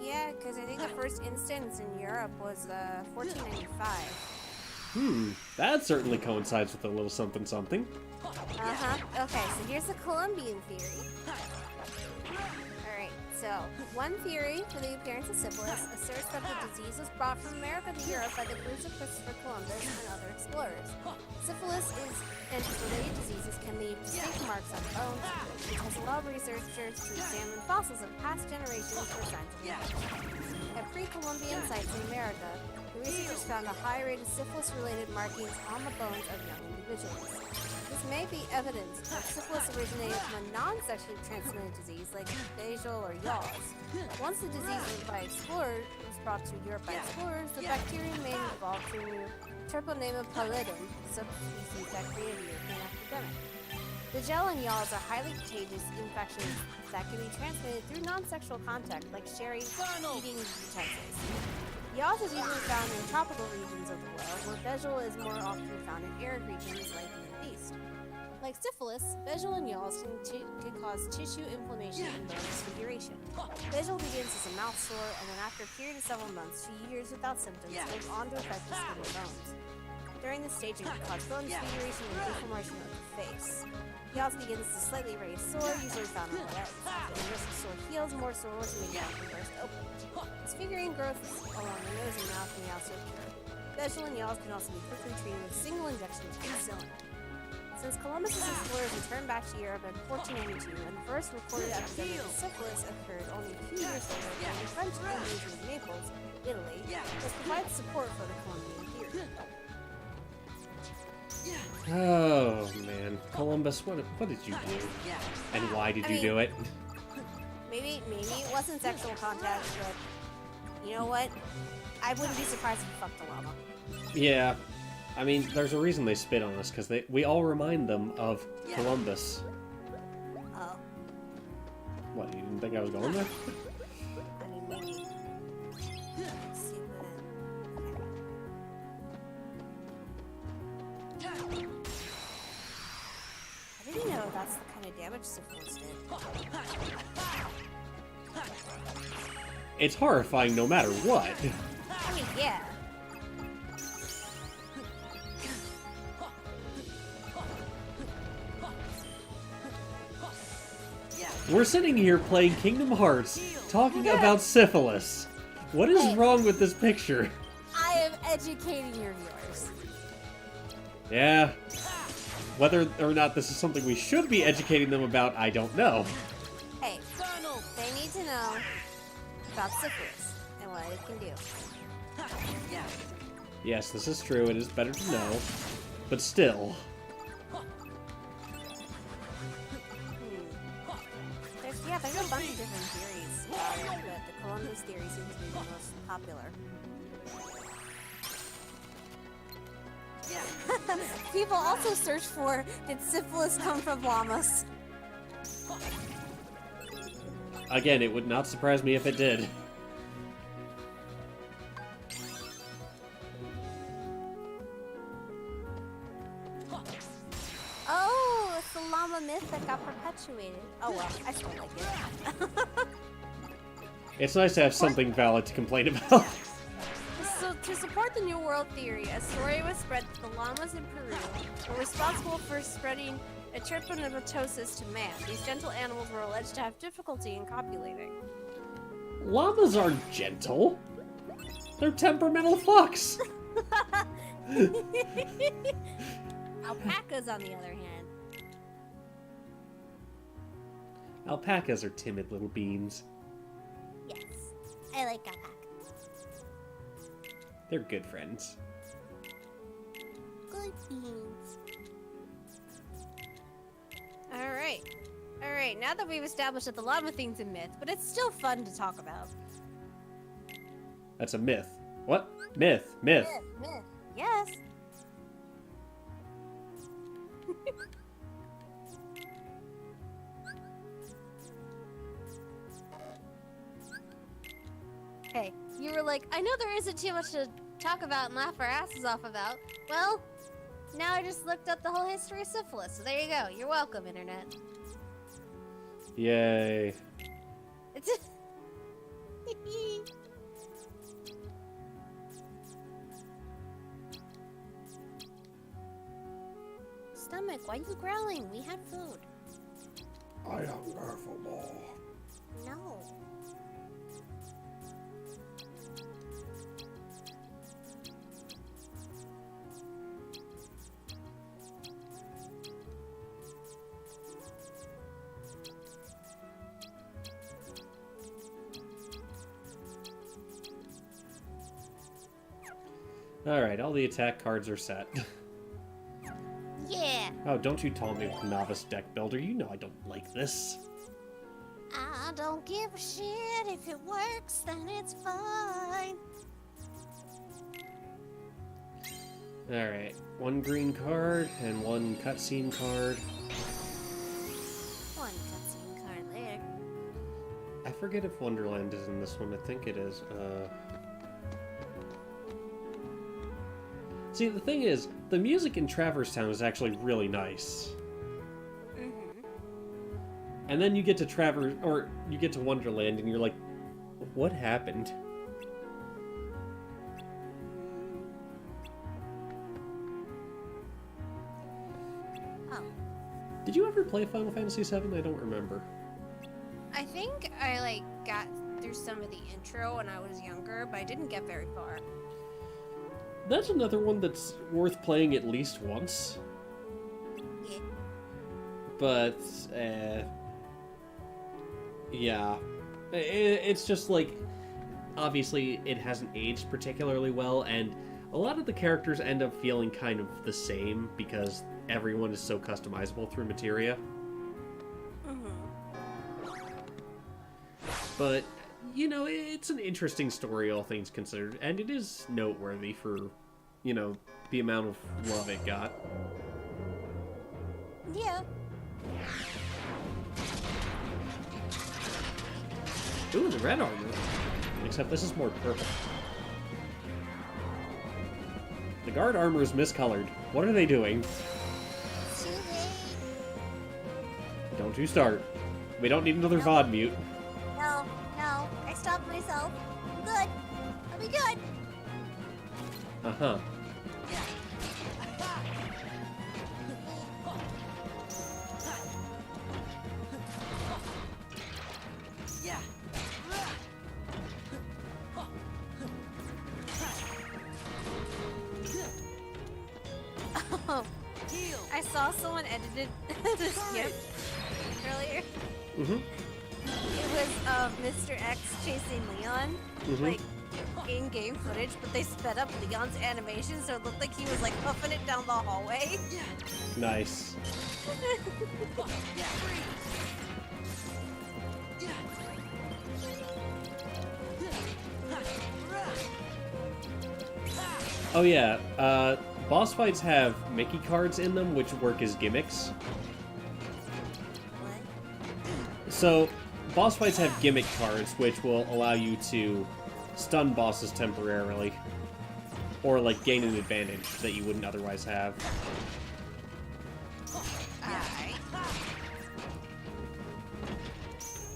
yeah, because I think the first instance in Europe was 1495. That certainly coincides with a little something something. Uh-huh. Okay, so here's the Columbian theory. Alright, so one theory for the appearance of syphilis asserts that the disease was brought from America to Europe by the crews of Christopher Columbus and other explorers. Syphilis and related diseases can leave distinct marks on bones, which has allowed researchers to examine fossils of past generations for signs of infection. At pre-Columbian sites in America, the researchers found a high rate of syphilis-related markings on the bones of young individuals. This may be evidence that syphilis originated from a non-sexually transmitted disease like Bejel or Yaws. Once the disease was brought to Europe by explorers, the bacterium may have evolved to Treponema pallidum, a subspecies that created the European epidemic. Bejel and Yaws are highly contagious infections that can be transmitted through non-sexual contact, like sharing eating utensils. Yaws is usually found in tropical regions of the world, where Bejel is more often found in arid regions like the Middle East. Like syphilis, Bejel and Yaws can cause tissue inflammation and bone disfiguration. Bejel begins as a mouth sore, and then after a period of several months to years without symptoms, goes on to affect the skin and bones. During this stage, it can cause bone disfiguration and deformation of the face. Yaws begins as a slightly raised sore, usually found on the legs. When the sore heals, more sores may naturally burst open. Disfiguring growth along the nose and mouth may also occur. Bejel and Yaws can also be quickly treated with single injections of penicillin. Since Columbus's explorers returned back to Europe in 1492, and the first recorded epidemic of syphilis occurred only a few years later when the French invasion of Naples, Italy, was provided support for the Columbian theory. Oh man, Columbus, what did you do? And why did you do it? Maybe it wasn't sexual contact, but you know what? I wouldn't be surprised if he fucked a llama. Yeah, I mean, there's a reason they spit on us, because we all remind them of Columbus. Oh, What, you didn't think I was going there? I mean maybe. Let's see what. I didn't know that's the kind of damage syphilis did. It's horrifying no matter what. I mean, yeah. We're sitting here playing Kingdom Hearts, talking about syphilis. What is wrong with this picture? I am educating your viewers. Yeah. Whether or not this is something we should be educating them about, I don't know. Hey, they need to know about syphilis and what it can do. Yes, this is true. It is better to know. But still. There's a bunch of different theories about it, but the Columbus theory seems to be the most popular. People also search for, did syphilis come from llamas? Again, it would not surprise me if it did. Oh, it's the llama myth that got perpetuated. Oh well, I still like it. It's nice to have something valid to complain about. So, to support the New World theory, a story was spread that the llamas in Peru were responsible for spreading trypanomatosis to man. These gentle animals were alleged to have difficulty in copulating. Llamas aren't gentle. They're temperamental fucks. Alpacas, on the other hand. Alpacas are timid little beans. Yes, I like alpacas. They're good friends. Good beans. Alright. Alright, now that we've established that the llama thing's a myth, but it's still fun to talk about. That's a myth. What? Myth. Myth. Myth. Yes. Hey, you were like, I know there isn't too much to talk about and laugh our asses off about. Well, now I just looked up the whole history of syphilis, so there you go. You're welcome, Internet. Yay. It's Stomach, why are you growling? We had food. I hunger for more. No. Alright, all the attack cards are set. Yeah. Oh, don't you taunt me with novice deck builder. You know I don't like this. I don't give a shit. If it works, then it's fine. Alright, one green card and one cutscene card. One cutscene card there. I forget if Wonderland is in this one. I think it is. See, the thing is, the music in Traverse Town is actually really nice. Mm-hmm. And then you get to you get to Wonderland and you're like, what happened? Oh. Did you ever play Final Fantasy VII? I don't remember. I think I, got through some of the intro when I was younger, but I didn't get very far. That's another one that's worth playing at least once. Yeah. But, yeah. It's just like, obviously it hasn't aged particularly well, and a lot of the characters end up feeling kind of the same because everyone is so customizable through Materia. But, you know, it's an interesting story, all things considered, and it is noteworthy for, you know, the amount of love it got. Yeah. Ooh, the red armor. Except this is more purple. The guard armor is miscolored. What are they doing? Too late. Don't you start. We don't need another VOD mute. No, no. I stopped myself. I'm good. I'll be good. Uh-huh. Yeah. Oh, I saw someone edited this GIF earlier. Mm-hmm. It was Mr. X chasing Leon, like in-game footage, but they sped up Leon's animation, so it looked like he was like huffing it down the hallway. Nice. Oh yeah, boss fights have Mickey cards in them, which work as gimmicks. So, boss fights have gimmick cards, which will allow you to stun bosses temporarily. Or, like, gain an advantage that you wouldn't otherwise have.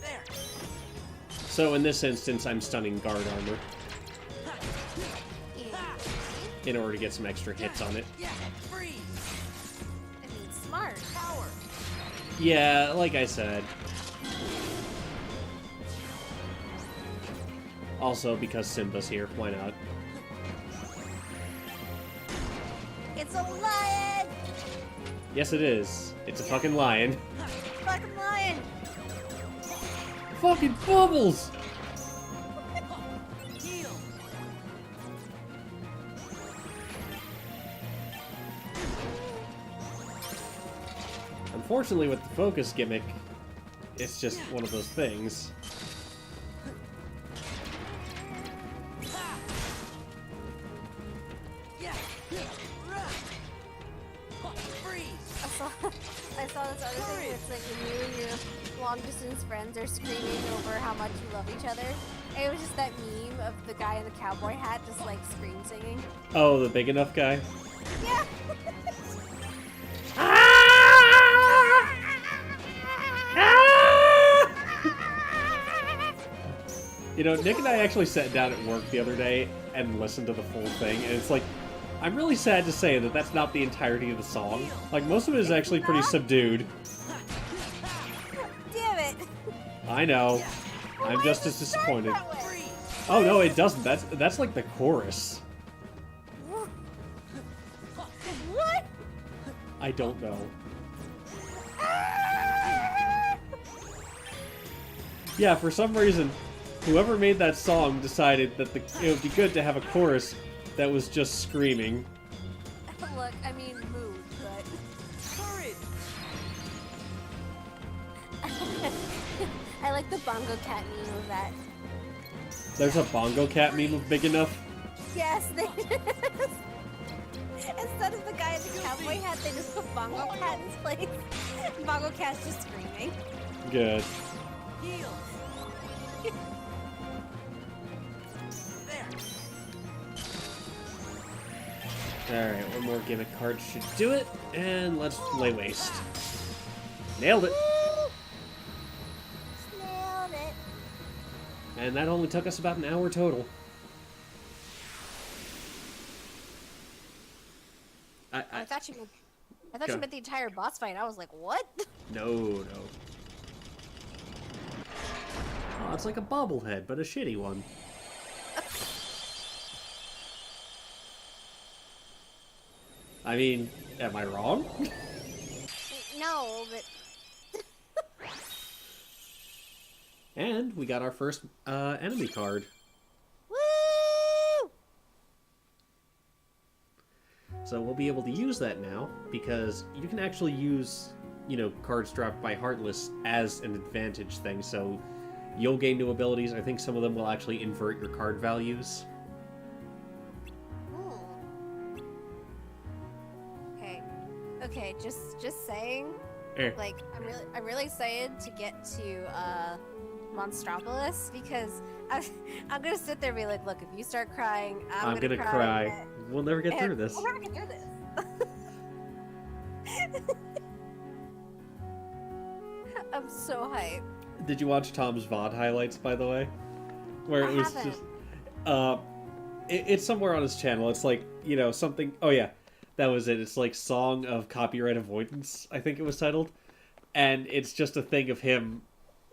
There. So, in this instance, I'm stunning guard armor in order to get some extra hits on it. Yeah. Freeze. I mean, smart. Power. Yeah, like I said. Also, because Simba's here, why not? It's a lion! Yes, it is. It's a fucking lion. Fucking lion! Fucking bubbles! Heal. Unfortunately, with the focus gimmick, it's just one of those things. Yeah. Freeze. I saw this other thing where it's like when you and your long-distance friends are screaming over how much you love each other. And it was just that meme of the guy in the cowboy hat just like scream singing. Oh, the big enough guy? Yeah! You know, Nick and I actually sat down at work the other day and listened to the full thing, and it's like, I'm really sad to say that that's not the entirety of the song. Like, most of it is actually pretty subdued. Damn it! I know. I'm Why just does as it start disappointed. that way? Oh, no, it doesn't. That's like the chorus. What? I don't know. Yeah, for some reason, whoever made that song decided that it would be good to have a chorus that was just screaming. Look, I mean mood, but Courage. I like the bongo cat meme of that. There's a bongo cat meme of big enough. Yes, they instead of the guy in the cowboy hat, they just put bongo cat in his place. Bongo cat's just screaming. Good. Heal. There. Alright, one more gimmick card should do it, and let's lay waste. Nailed it! Nailed it. And that only took us about an hour total. I thought you meant Go. the entire boss fight. I was like, what? No. Oh, it's like a bobblehead, but a shitty one. I mean, am I wrong? No, but And we got our first enemy card. Woo! So we'll be able to use that now, because you can actually use, you know, cards dropped by Heartless as an advantage thing, so you'll gain new abilities. I think some of them will actually invert your card values. Okay, just saying. Eh. Like, I'm really excited to get to Monstropolis, because I'm gonna sit there and be like, look, if you start crying, I'm gonna cry. We'll never get through this. We'll never get through this. I'm so hyped. Did you watch Tom's VOD highlights, by the way? Where it was haven't. just... it's somewhere on his channel. It's like, you know, something... Oh, yeah. That was it. It's like Song of Copyright Avoidance, I think it was titled. And it's just a thing of him,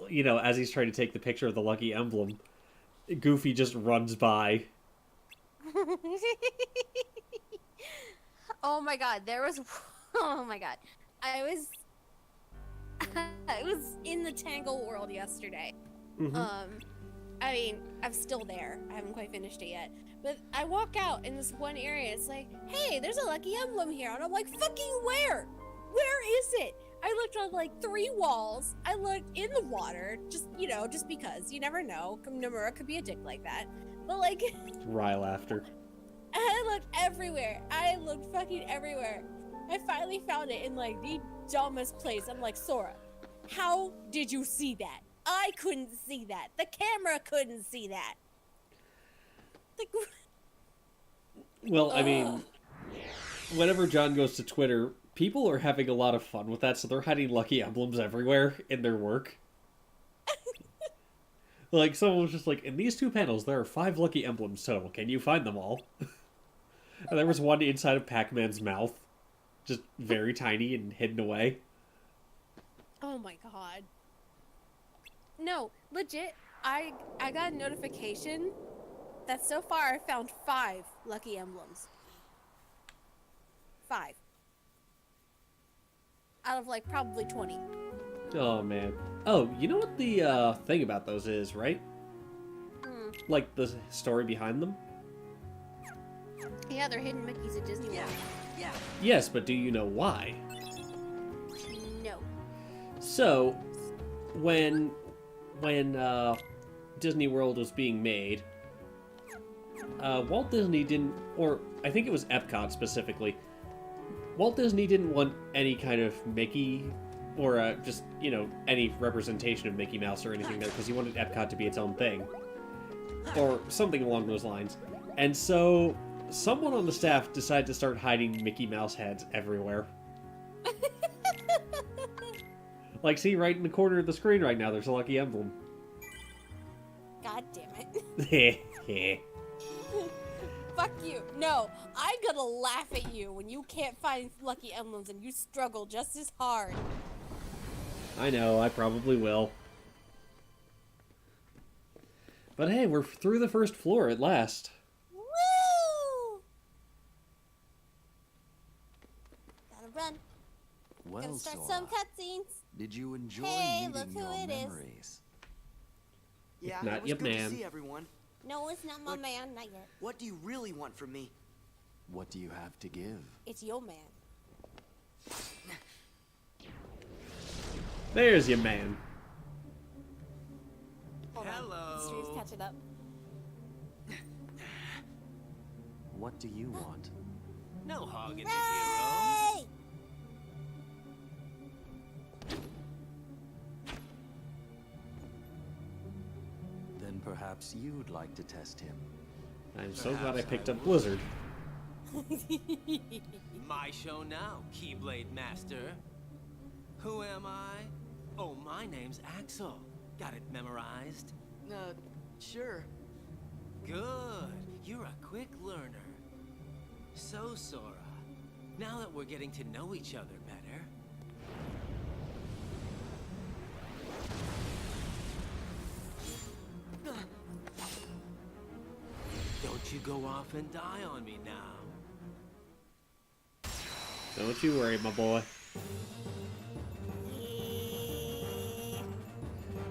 you know, as he's trying to take the picture of the lucky emblem, Goofy just runs by. Oh my god, there was... Oh my god. I was in the Tangle world yesterday. Mm-hmm. I mean, I'm still there. I haven't quite finished it yet. But I walk out in this one area, it's like, hey, there's a lucky emblem here. And I'm like, fucking where? Where is it? I looked on like 3 walls. I looked in the water, just, you know, just because. You never know. Nomura could be a dick like that. But like... Wry laughter. I looked everywhere. I looked fucking everywhere. I finally found it in like the dumbest place. I'm like, Sora, how did you see that? I couldn't see that. The camera couldn't see that. Like, Well, I mean, whenever John goes to Twitter, people are having a lot of fun with that, so they're hiding lucky emblems everywhere in their work. Like, someone was just like, in these 2 panels, there are 5 lucky emblems total. Can you find them all? And there was one inside of Pac-Man's mouth. Just very tiny and hidden away. oh my god. No, legit, I got a notification that so far I found 5 lucky emblems. 5. Out of like probably 20. Oh, man. Oh, you know what the thing about those is, right? Like, the story behind them? Yeah, they're hidden Mickeys at Disney World. Yeah. Yes, but do you know why? No. So, when Disney World was being made, Walt Disney didn't, or I think it was Epcot specifically, Walt Disney didn't want any kind of Mickey, or just, you know, any representation of Mickey Mouse or anything there, because he wanted Epcot to be its own thing. Or something along those lines. And so, someone on the staff decided to start hiding Mickey Mouse heads everywhere. Like, see, right in the corner of the screen right now, there's a lucky emblem. God damn it. Yeah. Fuck you. No, I'm gonna laugh at you when you can't find lucky emblems and you struggle just as hard. I know, I probably will. But hey, we're through the first floor at last. Woo! Gotta run. Well, Gotta start Sora, some cutscenes. did you enjoy Hey, meeting look who your it is. memories? Yeah, Not it was yet, good man. to see everyone. No, it's not my But- man, not yet. What do you really want from me? What do you have to give? It's your man. There's your man. Hold on. The stream's Hello. catching up. What do you want? No hogging the hero. Hey! Then perhaps you'd like to test him. I'm so glad I Perhaps picked I up would. Blizzard. My show now, Keyblade Master. Who am I? Oh, my name's Axel. Got it memorized? Sure. Good. You're a quick learner. So, Sora, now that we're getting to know each other better, don't you go off and die on me now. Don't you worry, my boy. Yeah.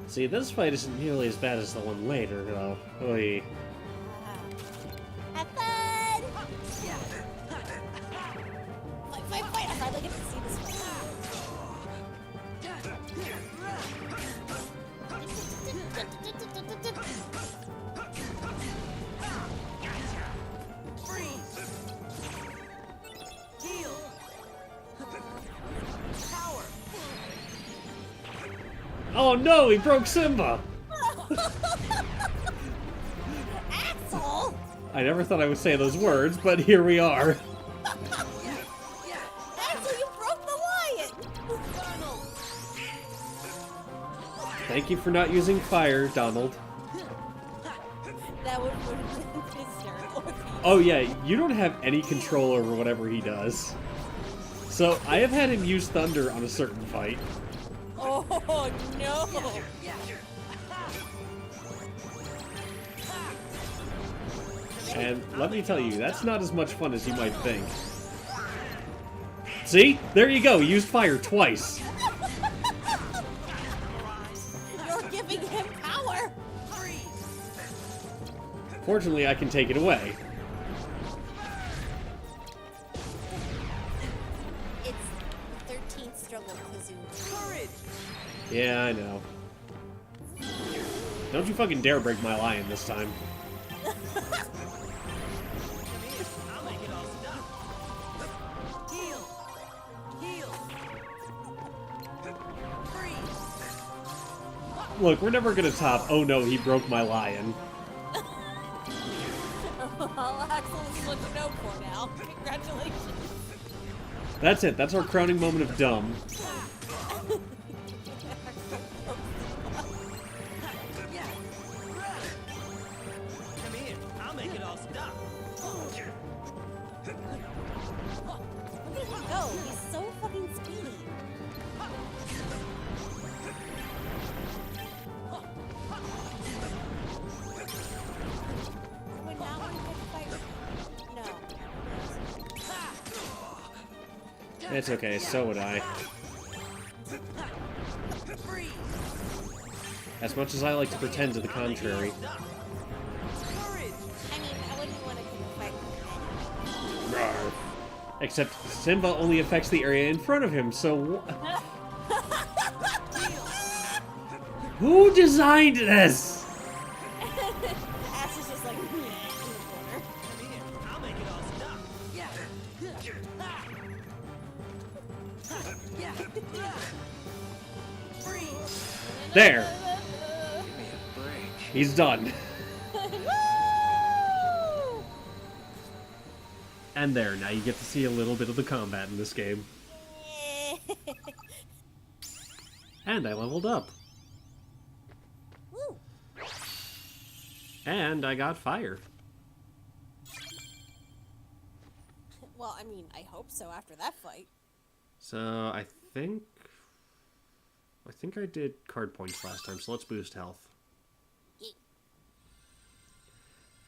So See, this fight isn't nearly as bad as the one later, though. Oy. Have fun! Fight! I finally get to see this fight. Oh no, he broke Simba! Axel! I never thought I would say those words, but here we are. Axel, you broke the lion! Thank you for not using fire, Donald. That would have been hysterical. Oh yeah, you don't have any control over whatever he does. So, I have had him use thunder on a certain fight. Oh no! And let me tell you, that's not as much fun as you might think. See? There you go, he used fire twice. You're giving him power! Fortunately, I can take it away. It's 13th struggle, Kazoo. Yeah, I know. Don't you fucking dare break my lion this time. Look, we're never gonna top, oh no, he broke my lion. Well, Axel is what you know for now. Congratulations. That's it, that's our crowning moment of dumb. Come here, I'll make it all stop. Look at him go. He's so fucking speedy. I would not want to get a fight with him. No. It's okay, so would I. As much as I like to pretend to the contrary. I mean, I wouldn't want to get a fight with him. Rawr. Except Simba only affects the area in front of him, so who designed this? Ash is just like, in the corner. Come here, I'll make it all stop. There. He's done. Woo! And there, now you get to see a little bit of the combat in this game. And I leveled up. Woo! And I got fire. Well, I mean, I hope so after that fight. So I think I did card points last time, so let's boost health.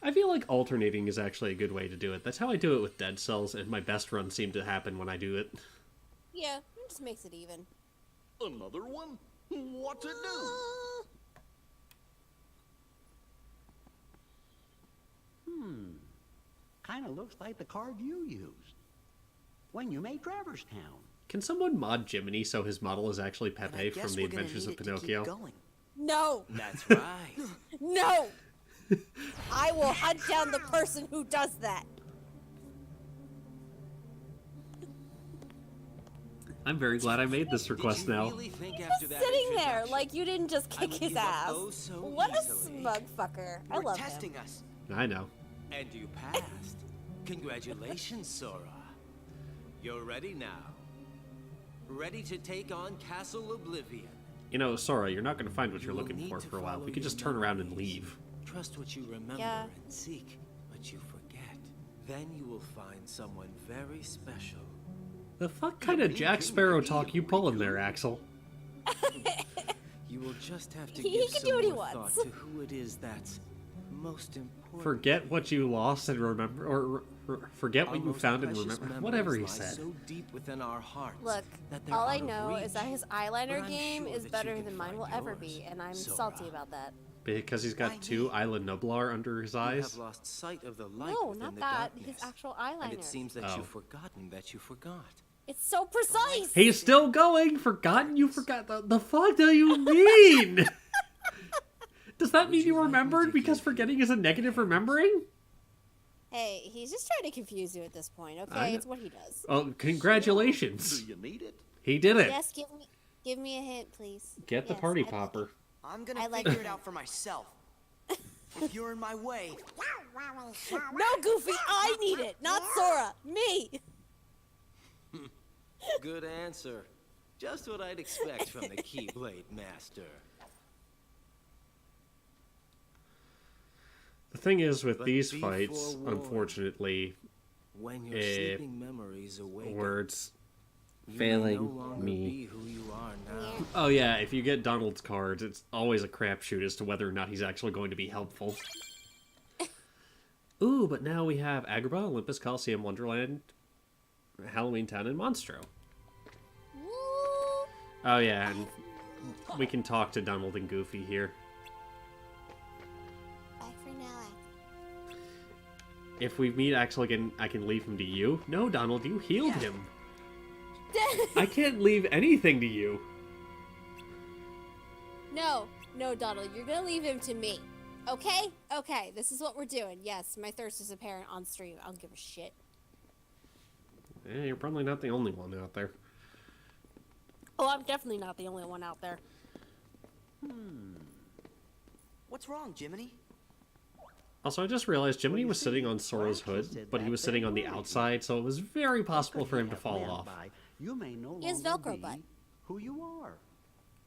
I feel like alternating is actually a good way to do it. That's how I do it with Dead Cells, and my best runs seem to happen when I do it. Yeah, it just makes it even. Another one? What's it do? Kinda looks like the card you used when you made Traverse Town. Can someone mod Jiminy so his model is actually Pepe from The Adventures of Pinocchio? No! That's right. No! I will hunt down the person who does that. I'm very glad I made this Did request you now. really think He after was that sitting there introduction, like you didn't just I kick would his give up ass. oh so What a easily? smug fucker. I You're love testing him. us. I know. And you passed. Congratulations, Sora. You're ready now. Ready to take on Castle Oblivion. You know, Sora, you're not going to find what You you're will looking need for to a while. follow We could your just turn around and memories. leave. Trust what you remember Yeah. and seek what you forget. Then you will find someone very special. The fuck kind of Jack Sparrow talk you pulling there, Axel? You will just have to He give can some do what he more thought wants. to who it is that's most important. Forget what you lost and remember, or Forget what Our you most found and precious remember. memories Whatever he lie said. so deep within our hearts Look, that they're all I out of know is that reach. his eyeliner But I'm game sure is that you better can than mine find will ever yours, be, and I'm Sora. salty about that. Because he's Why got two me? Isla Nublar under his You eyes. have lost sight of the light No, within not the that. darkness. His actual And eyeliner. it seems that Oh. you've forgotten that you forgot. It's so precise. He's still going. Forgotten? You forgot. The fuck do you mean? Does that mean you you like me to remembered? Because give you- forgetting is a negative remembering? Hey, he's just trying to confuse you at this point. I Okay, know. it's what he does. Oh, congratulations. Do you need it? He did it. Yes, give me a hint, please. Get the Yes, party I'd like popper. I'm gonna I like figure it. it out for myself. If you're in my way, Don't worry, Sora. No, Goofy, I need it, not Sora. Me. Good answer. Just what I'd expect from the Keyblade Master. The thing is, with But these be fights, forewarned. unfortunately, When your Eh, sleeping memories awaken, words you may failing no longer me. be who you are now. Oh yeah, if you get Donald's cards, it's always a crapshoot as to whether or not he's actually going to be helpful. Ooh, but now we have Agrabah, Olympus, Coliseum, Wonderland, Halloween Town, and Monstro. Woo. Oh yeah, and we can talk to Donald and Goofy here. Bye for now. If we meet Axel again, I can leave him to you. No, Donald, you healed him. I can't leave anything to you. No, Donald, you're gonna leave him to me. Okay? Okay, this is what we're doing. Yes, my thirst is apparent on stream. I don't give a shit. You're probably not the only one out there. Oh, I'm definitely not the only one out there. what's wrong, Jiminy? Also, I just realized Jiminy you was see, sitting on Sora's Axel hood, said but he that was sitting that on the morning. outside, so it was very possible for him to Have fall went off. by, you may no He has longer Velcro be butt. who you are.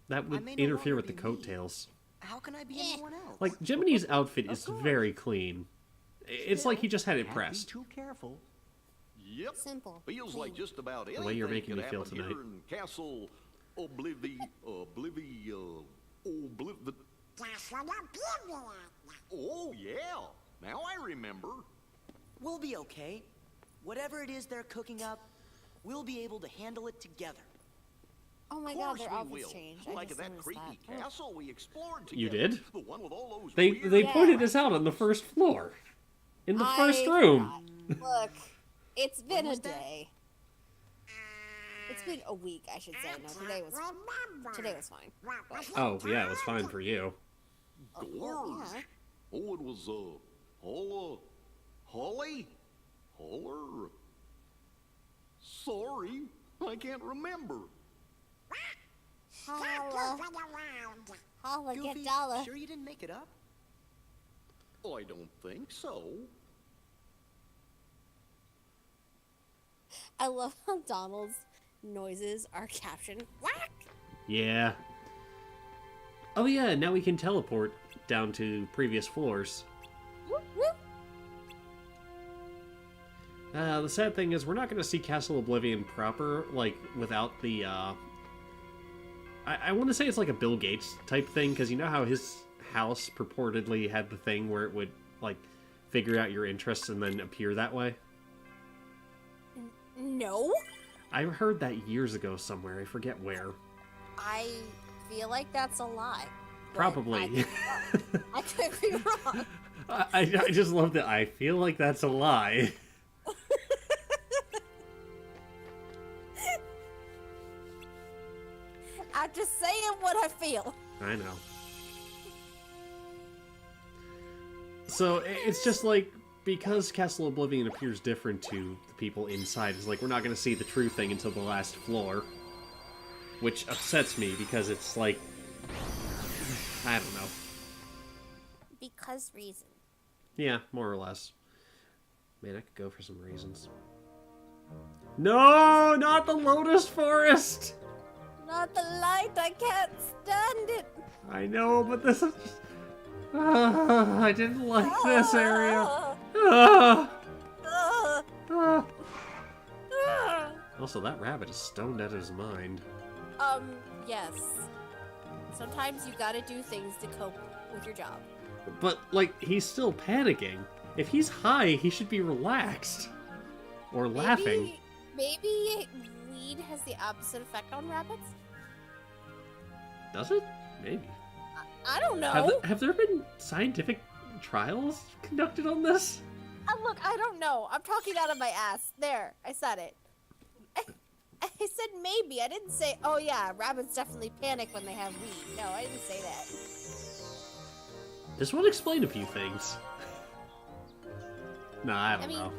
That would may no interfere longer with the be me. coatails. How can I be Eh. anyone else? Like, Jiminy's outfit Of is course. very clean. It's like he just had it Can't be pressed. too careful. Yep. Simple. Feels like just about anything way you're making could me feel happen tonight. here in Castle Castle Oblivion. Oh yeah. Now I remember. We'll be okay. Whatever it is they're cooking up, we'll be able to handle it together. Oh my Of god, course their we outfits will. changed. I Like just that noticed creepy that. castle we explored together. You did? The one with all those They weird... they Yeah. pointed this out on the first floor. In the first room. Look, it's been a was that? day. It's been a week, I should say. No, today was fine. Oh, yeah, it was fine for you. Well, Gorge. yeah. Oh, it was, Holly? Holler? Sorry, I can't remember. Holla, holla, Goofy, get dollar. sure you didn't make it up? I don't think so. I love how Donald's noises are captioned. Whack! Yeah. Oh yeah, now we can teleport down to previous floors. Whoop, whoop. The sad thing is we're not going to see Castle Oblivion proper, like, without the, I want to say it's like a Bill Gates type thing, because you know how his house purportedly had the thing where it would, like, figure out your interests and then appear that way? No? I heard that years ago somewhere, I forget where. I feel like that's a lie. but Probably. I could be wrong. I just love that I feel like that's a lie. I'm just saying what I feel. I know. So it's just like, because Castle Oblivion appears different to the people inside, it's like we're not going to see the true thing until the last floor. Which upsets me because it's like, I don't know. Because reason. Yeah, more or less. Man, I could go for some reasons. No, not the Lotus Forest! Not the light, I can't stand it. I know, but this is just... I didn't like this area. Ah, ah. Also, that rabbit is stoned out of his mind. Yes. Sometimes you gotta do things to cope with your job. But, like, he's still panicking. If he's high, he should be relaxed. Or laughing. Maybe weed has the opposite effect on rabbits? Does it? Maybe. I don't know. Have there been scientific trials conducted on this? Look, I don't know. I'm talking out of my ass. There, I said it. I said maybe. I didn't say, oh yeah, rabbits definitely panic when they have weed. No, I didn't say that. This would explain a few things. Nah, I don't know.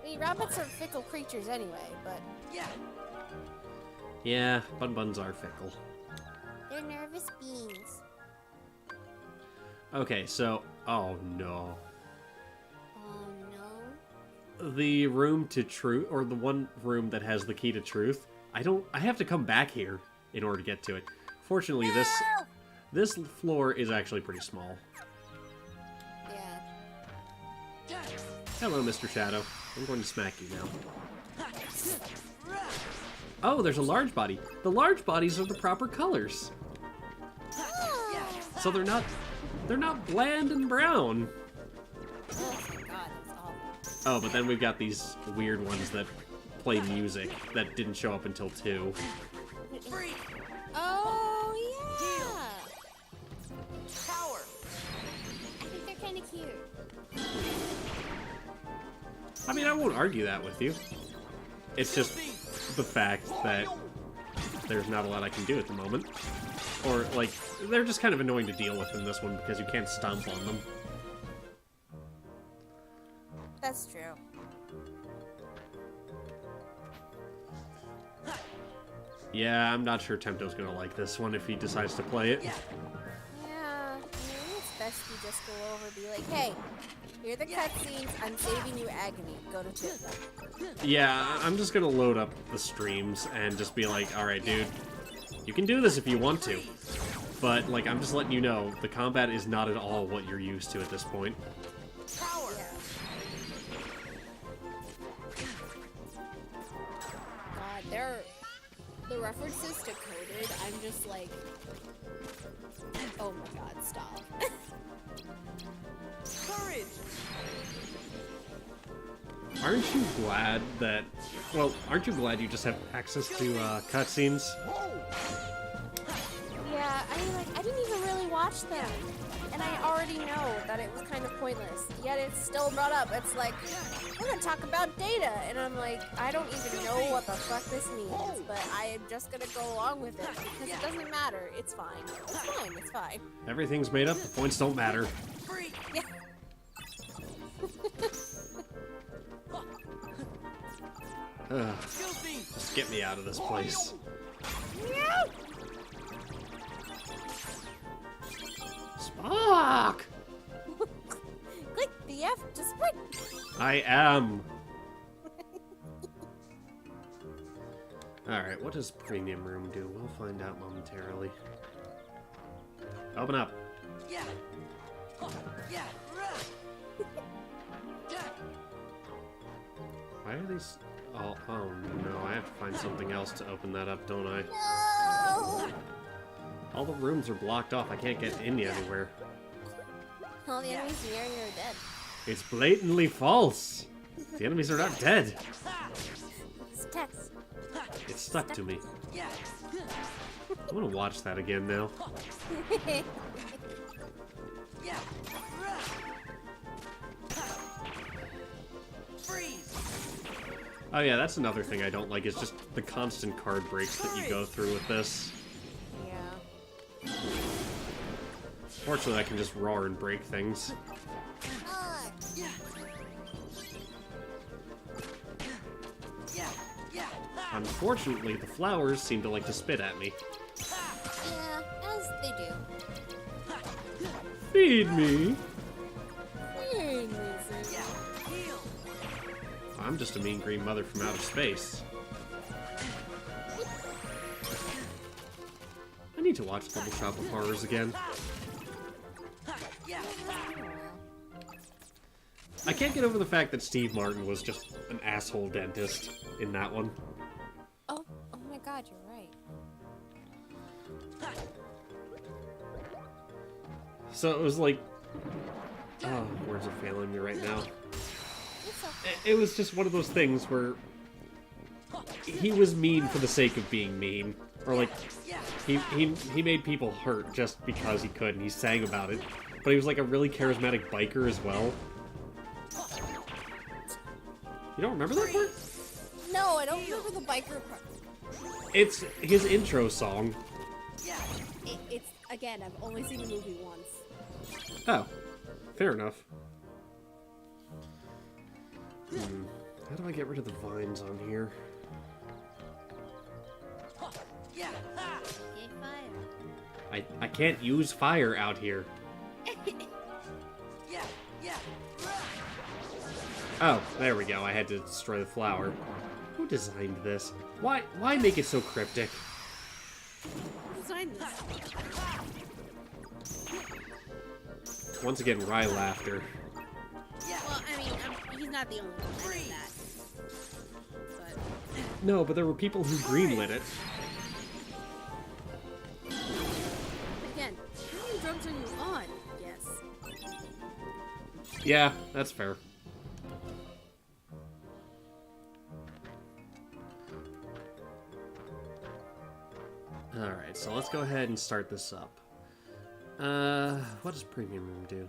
I mean, rabbits are fickle creatures anyway, but... Yeah, bun-buns are fickle. They're nervous beings. Okay, so... Oh, no. Oh, no. The room to truth, or the one room that has the key to truth, I have to come back here in order to get to it. Fortunately, this floor is actually pretty small. Yeah. Hello, Mr. Shadow. I'm going to smack you now. Oh, there's a large body. The large bodies are the proper colors. So they're not bland and brown. Oh my god, that's awful. Oh, but then we've got these weird ones that play music that didn't show up until 2. Oh, yeah! Power! I think they're kind of cute. I mean, I won't argue that with you. It's just the fact that there's not a lot I can do at the moment. Or, like, they're just kind of annoying to deal with in this one because you can't stomp on them. That's true. Yeah, I'm not sure Tempto's gonna like this one if he decides to play it. Yeah, maybe it's best you just go over and be like, hey, here are the cutscenes, I'm saving you agony. Go to 2. Yeah, I'm just gonna load up the streams and just be like, alright, dude, you can do this if you want to. But, like, I'm just letting you know, the combat is not at all what you're used to at this point. Power! God, the references to Coded, I'm just like, oh my god, stop. Courage! Aren't you glad that... Well, aren't you glad you just have access to cutscenes? Yeah, I mean, like, I didn't even really watch them. And I already know that it was kind of pointless. Yet it's still brought up. It's like, we're gonna talk about data. And I'm like, I don't even know what the fuck this means. But I am just gonna go along with it. Because it doesn't matter. It's fine. It's fine. It's fine. Everything's made up, the points don't matter. Yeah. Just get me out of this place. Spock! Click the F to sprint. I am. Alright, what does Premium Room do? We'll find out momentarily. Open up. Why are these... Oh no, I have to find something else to open that up, don't I? No! All the rooms are blocked off. I can't get in anywhere. All the enemies near you are dead. It's blatantly false. The enemies are not dead. It's text. It's stuck to me. I want to watch that again now. Oh yeah, that's another thing I don't like, is just the constant card breaks that you go through with this. Yeah. Fortunately, I can just roar and break things. Unfortunately, the flowers seem to like to spit at me. Yeah, as they do. Feed me! Hey, Lizzie. I'm just a mean green mother from outer space. I need to watch Little Shop of Horrors again. I can't get over the fact that Steve Martin was just an asshole dentist in that one. Oh my god, you're right. So it was like... Oh, words are failing me right now. It's okay. It was just one of those things where he was mean for the sake of being mean. Or like, he made people hurt just because he could, and he sang about it. But he was like a really charismatic biker as well. You don't remember that part? No, I don't remember the biker part. It's his intro song. It's, again, I've only seen the movie once. Oh, fair enough. How do I get rid of the vines on here? Get fire. I can't use fire out here. Oh, there we go. I had to destroy the flower. Who designed this? Why make it so cryptic? Design this. Once again, wry laughter. Well, I mean, he's not the only one that did that. But No, but there were people who greenlit it. again, how many drugs are you on? Yes. Yeah, that's fair. Alright, so let's go ahead and start this up. What does Premium Room do?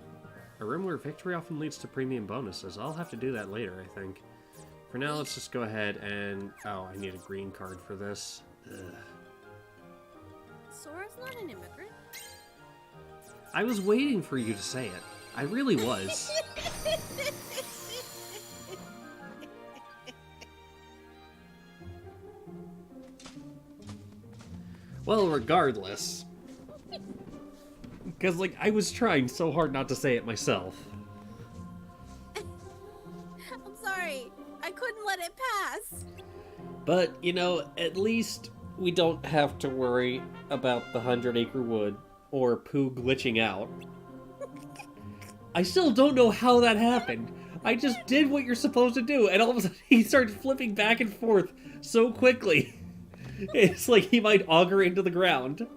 A room where victory often leads to premium bonuses. I'll have to do that later, I think. For now, let's just go ahead and... Oh, I need a green card for this. Ugh. Sora's not an immigrant. I was waiting for you to say it. I really was. Well, regardless. Because, like, I was trying so hard not to say it myself. I'm sorry. I couldn't let it pass. But, you know, at least we don't have to worry about the 100-acre wood or Pooh glitching out. I still don't know how that happened. I just did what you're supposed to do, and all of a sudden he started flipping back and forth so quickly. It's like he might auger into the ground.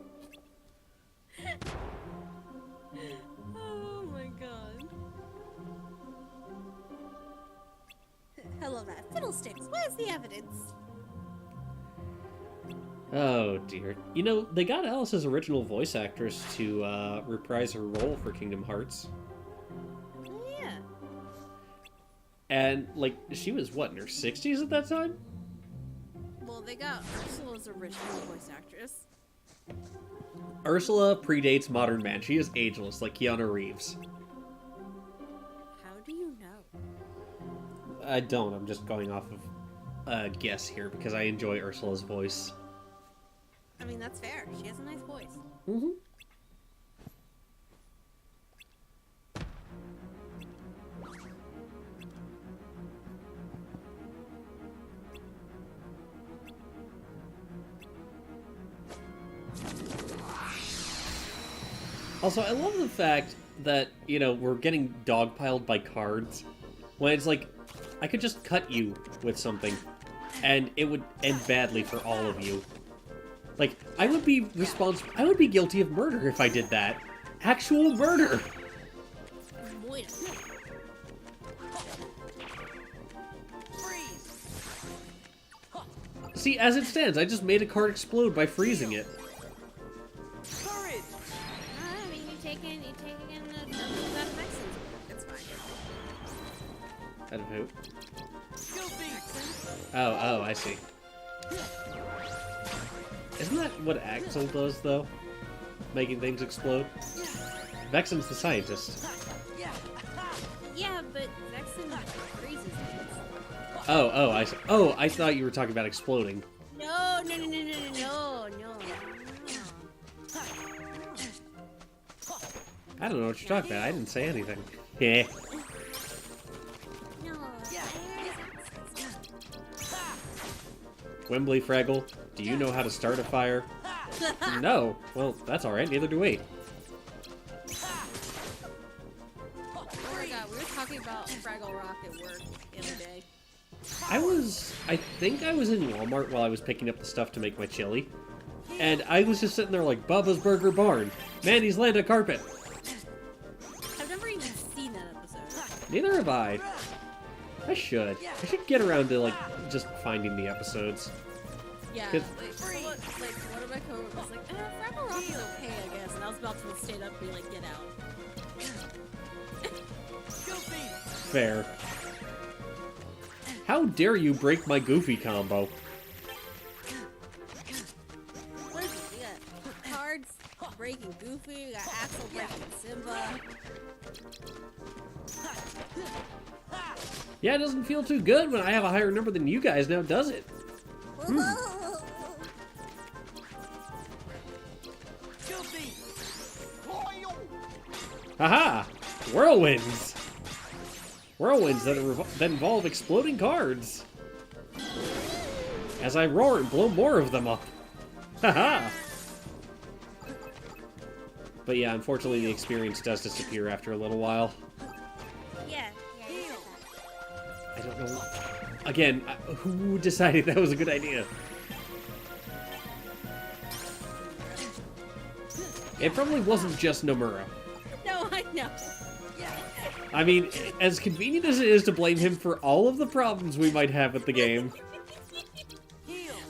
Oh my god. Hello there, fiddlesticks. Where's the evidence? Oh dear. You know, they got Alice's original voice actress to reprise her role for Kingdom Hearts. Oh yeah. And, like, she was, what, in her 60s at that time? Well, they got Ursula's original voice actress. Ursula predates Modern Man. She is ageless, like Keanu Reeves. How do you know? I don't. I'm just going off of a guess here because I enjoy Ursula's voice. I mean, that's fair. She has a nice voice. Mm-hmm. Also, I love the fact that, you know, we're getting dogpiled by cards. When it's like, I could just cut you with something, and it would end badly for all of you. Like, I would be guilty of murder if I did that. Actual murder! Wait a minute. See, as it stands, I just made a card explode by freezing it. I mean, you're taking a move out of Vexen's work. That's fine. Out of who? Oh, I see. Isn't that what Axel does, though? Making things explode? Vexen's the scientist. Yeah, but Vexen freezes things. Oh, I see. Oh, I thought you were talking about exploding. No. I don't know what you're talking about. I didn't say anything. Yeah. No. Wembley Fraggle, do you know how to start a fire? No. Well, that's alright. Neither do we. Oh my god, we were talking about Fraggle Rock at work the other day. I think I was in Walmart while I was picking up the stuff to make my chili. And I was just sitting there like, Bubba's Burger Barn. Mandy's Land of Carpet. I've never even seen that episode. Neither have I. I should get around to, like, just finding the episodes. Yeah, Good. like one of my coworkers was like, Fraggle Rock is okay, I guess. And I was about to stand up and be like, get out. Fair. How dare you break my Goofy combo? What is it? We got Cards breaking Goofy, we got Axel breaking Simba. Yeah, it doesn't feel too good when I have a higher number than you guys now, does it? Haha! Whirlwinds! Whirlwinds that involve exploding cards! As I roar and blow more of them up! Haha! But yeah, unfortunately the experience does disappear after a little while. Yeah, I don't know... Again, who decided that was a good idea? It probably wasn't just Nomura. No, I know. I mean, as convenient as it is to blame him for all of the problems we might have with the game,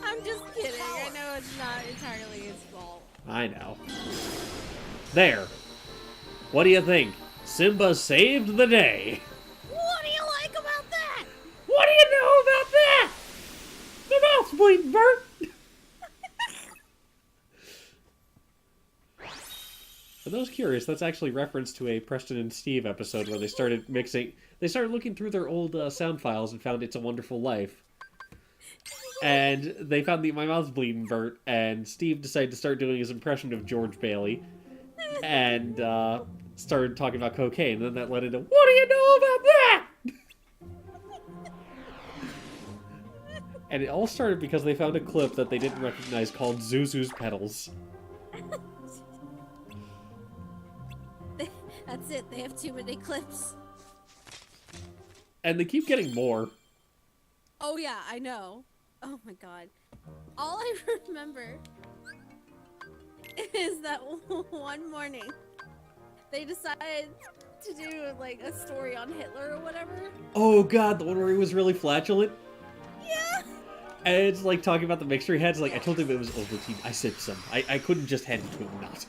I'm just kidding. I know it's not entirely his fault. I know. There. What do you think? Simba saved the day. What do you like about that? What do you know about that? The mouth's bleeding, Bert. For those curious, that's actually reference to a Preston and Steve episode where they started mixing... They started looking through their old sound files and found It's a Wonderful Life. And they found the My Mouth's Bleeding Bert, and Steve decided to start doing his impression of George Bailey. And started talking about cocaine, and then that led into, what do you know about that? And it all started because they found a clip that they didn't recognize called Zuzu's Petals. That's it. They have too many clips. And they keep getting more. Oh yeah, I know. Oh my god. All I remember is that one morning they decided to do like a story on Hitler or whatever. Oh god, the one where he was really flatulent? Yeah. And it's like talking about the mixture he had. It's like, I told him it was Ovaltine. I sipped some. I couldn't just hand it to him not.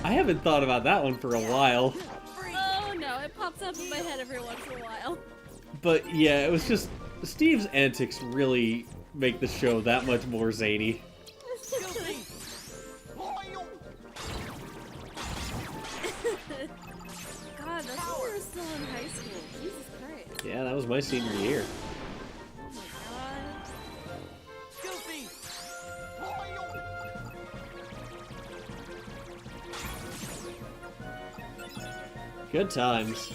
I haven't thought about that one for a while. Oh no, it pops up in my head every once in a while. But yeah, it was just... Steve's antics really make the show that much more zany. God, that's when we were still in high school. Jesus Christ. Yeah, that was my senior year. Oh my god. Good times.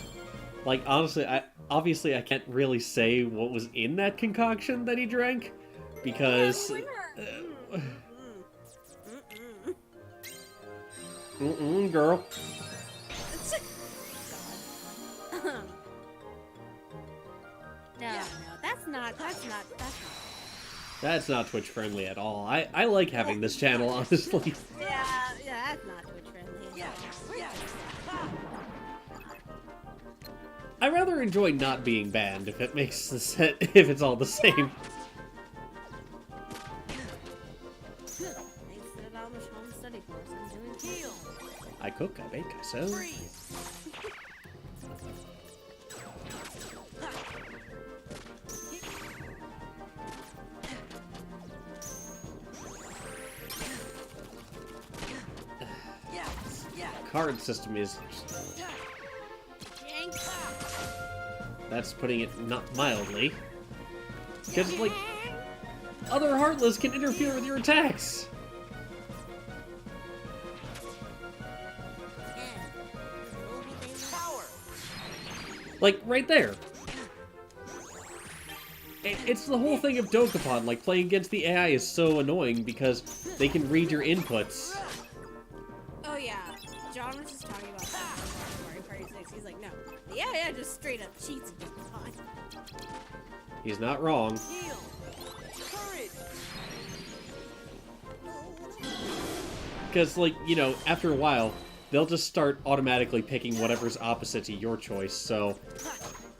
Like, honestly, obviously I can't really say what was in that concoction that he drank, because... girl. No, that's not. That's not Twitch friendly at all. I like having this channel, honestly. Yeah, that's not Twitch friendly. I rather enjoy not being banned if it makes the set, if it's all the same. Thanks to the Amish home study course, I'm doing heal. I cook, I bake, I sew. Card system is... That's putting it not mildly. Because, like, other Heartless can interfere with your attacks! Like, right there. It's the whole thing of Dokapon, like, playing against the AI is so annoying because they can read your inputs. Oh yeah, John was just talking about that in Mario Party 6. He's like, no, yeah, just straight up cheats Dokapon. He's not wrong. Heal. Courage. Because, like, you know, after a while, they'll just start automatically picking whatever's opposite to your choice. So,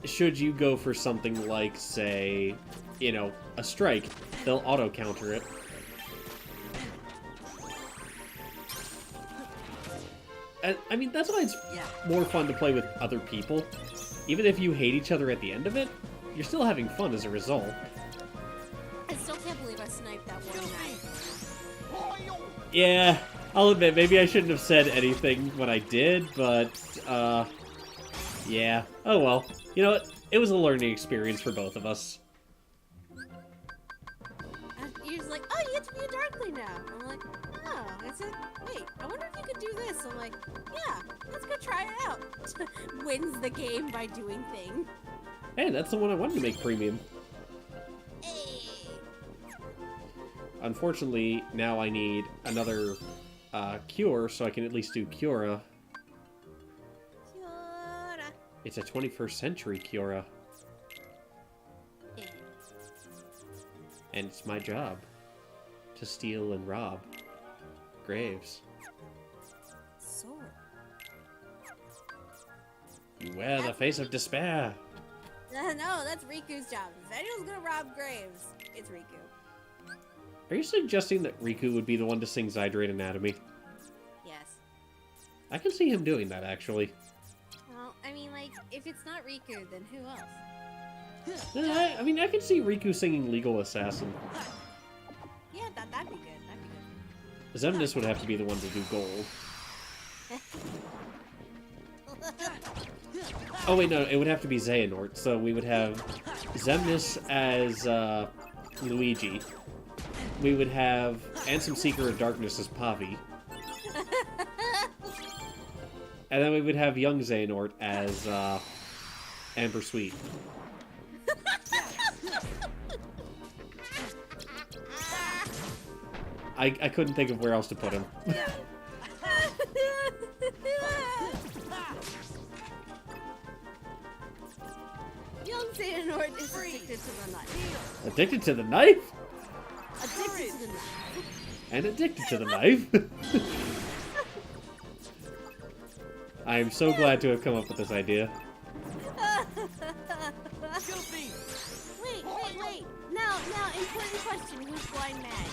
should you go for something like, say, you know, a strike, they'll auto-counter it. And, I mean, that's why it's more fun to play with other people. Even if you hate each other at the end of it, you're still having fun as a result. I still can't believe I sniped that one night. Yeah, I'll admit, maybe I shouldn't have said anything when I did, but, yeah. Oh well. You know what? It was a learning experience for both of us. And he was like, oh, you get to be a Darkling now. I'm like, oh. I said, wait, I wonder if you could do this. I'm like, yeah, let's go try it out. Wins the game by doing thing. Hey, that's the one I wanted to make premium. Hey. Unfortunately, now I need another cure, so I can at least do Cura. Fiora. It's a 21st century Cura, Yeah. and it's my job to steal and rob graves. Sword. You wear the face of despair. No, that's Riku's job. If anyone's gonna rob graves, it's Riku. Are you suggesting that Riku would be the one to sing Zydrate Anatomy? Yes. I can see him doing that, actually. Well, I mean, like, if it's not Riku, then who else? I mean, I can see Riku singing Legal Assassin. Yeah, that'd be good. That'd be Xemnas would have to be the one to do gold. good. Oh wait, no, it would have to be Xehanort. So we would have Xemnas as Luigi. We would have Ansem Seeker of Darkness as Pavi. And then we would have young Xehanort as Amber Sweet. I couldn't think of where else to put him. Young Xehanort is addicted to the knife. Addicted to the knife? Addicted to the knife. And addicted to the knife? I am so glad to have come up with this idea. Wait. Now, important question. Who's Blind Mag?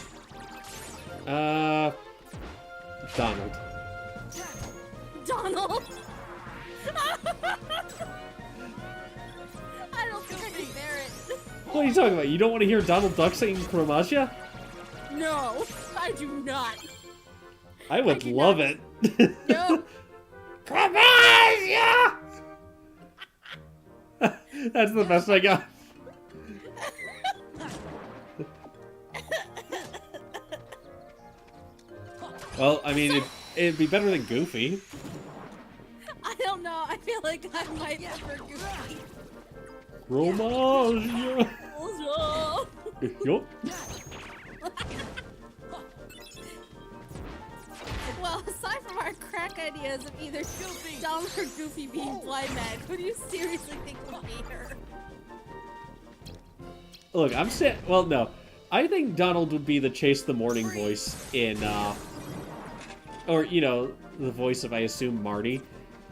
Donald. Donald? I don't think I can bear it. What are you talking about? You don't want to hear Donald Duck singing Chromatia? No, I do not. I would do love not. it. No. Chromatia! That's the best I got. Well, I mean, it'd be better than Goofy. I don't know. I feel like I might prefer Goofy. Chromatia! Yup. Well, aside from our crack ideas of either Donald or Goofy being Blind Mag, who do you seriously think would be her? Look, well, no. I think Donald would be the Chase the Morning voice in, or, you know, the voice of, I assume, Marty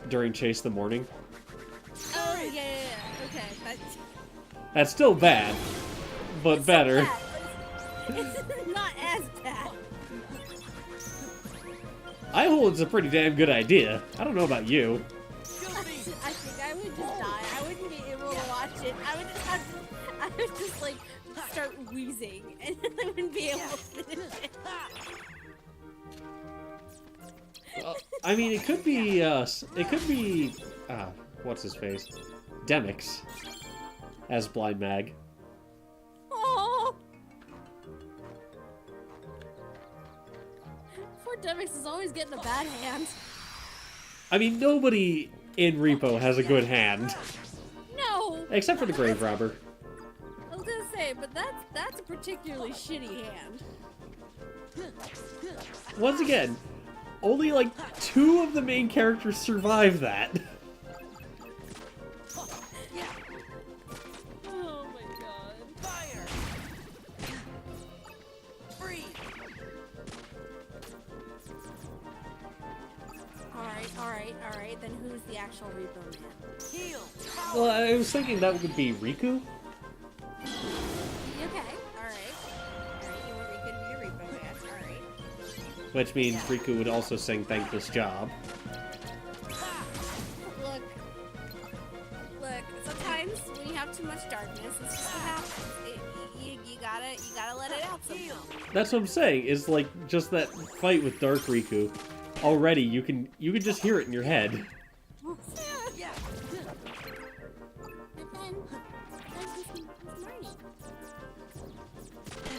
during Chase the Morning. Oh, yeah. Okay, That's still bad, but it's better. So bad. It's not as bad. I hold it's a pretty damn good idea. I don't know about you. I think I would just die. I wouldn't be able to watch it. I would just like start wheezing, and I wouldn't be able to finish it. Well, I mean, it could be, what's his face? Demix as Blind Mag. Oh, poor Demix is always getting a bad hand. I mean, nobody in Repo has a good hand. No, Except for the Grave Robber. I was gonna say, but that's a particularly shitty hand. Once again, only like 2 of the main characters survive that. Alright, then who's the actual Repo Man? Heal. Well, I was thinking that would be Riku. Okay, alright. Alright, you want Riku to be your Repo Man. Alright. Which means Riku would also sing Thankless Job. Look, sometimes when you have too much darkness, it's just what happens. You gotta let it out somehow. That's what I'm saying, is like, just that fight with Dark Riku. Already, you can just hear it in your head. Yeah. And then, Marnie.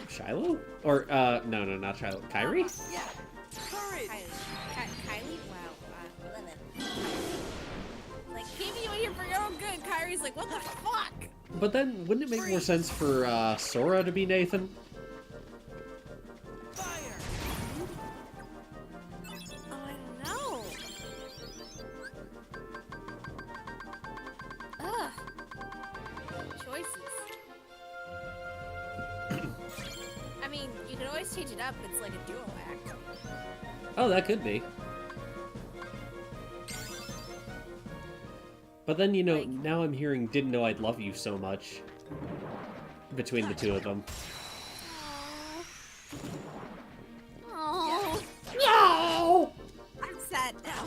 Shiloh? Or, no, not Shiloh. Kairi? Yeah. Courage. Kylie? Wow. Like, keep you in here for your own good. Kyrie's like, what the fuck? But then, wouldn't it make more sense for, Sora to be Nathan? Fire. Oh, I don't know. Ugh. Choices. I mean, you can always change it up. It's like a duo act. Oh, that could be. But then, you know, now I'm hearing Didn't Know I'd Love You so much. Between the two of them. Oh. No! I'm sad now.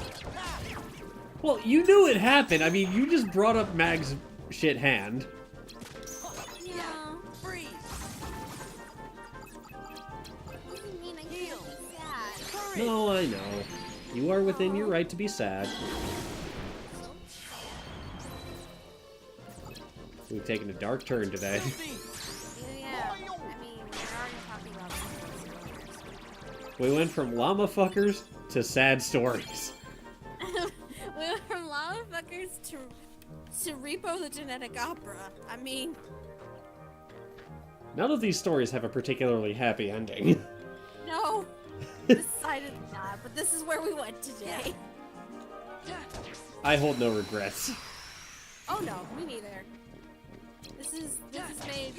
Well, you knew it happened. I mean, you just brought up Mag's shit hand. Yeah. Freeze. What do you mean I can't be sad? Courage. No, I know. You are within your right to be sad. We've taken a dark turn today. Yeah. I mean, we're already talking about this. We went from llama fuckers to sad stories. We went from llama fuckers to Repo the Genetic Opera. I mean, None of these stories have a particularly happy ending. no. Decidedly not, but this is where we went today. I hold no regrets. Oh no, me neither. This is made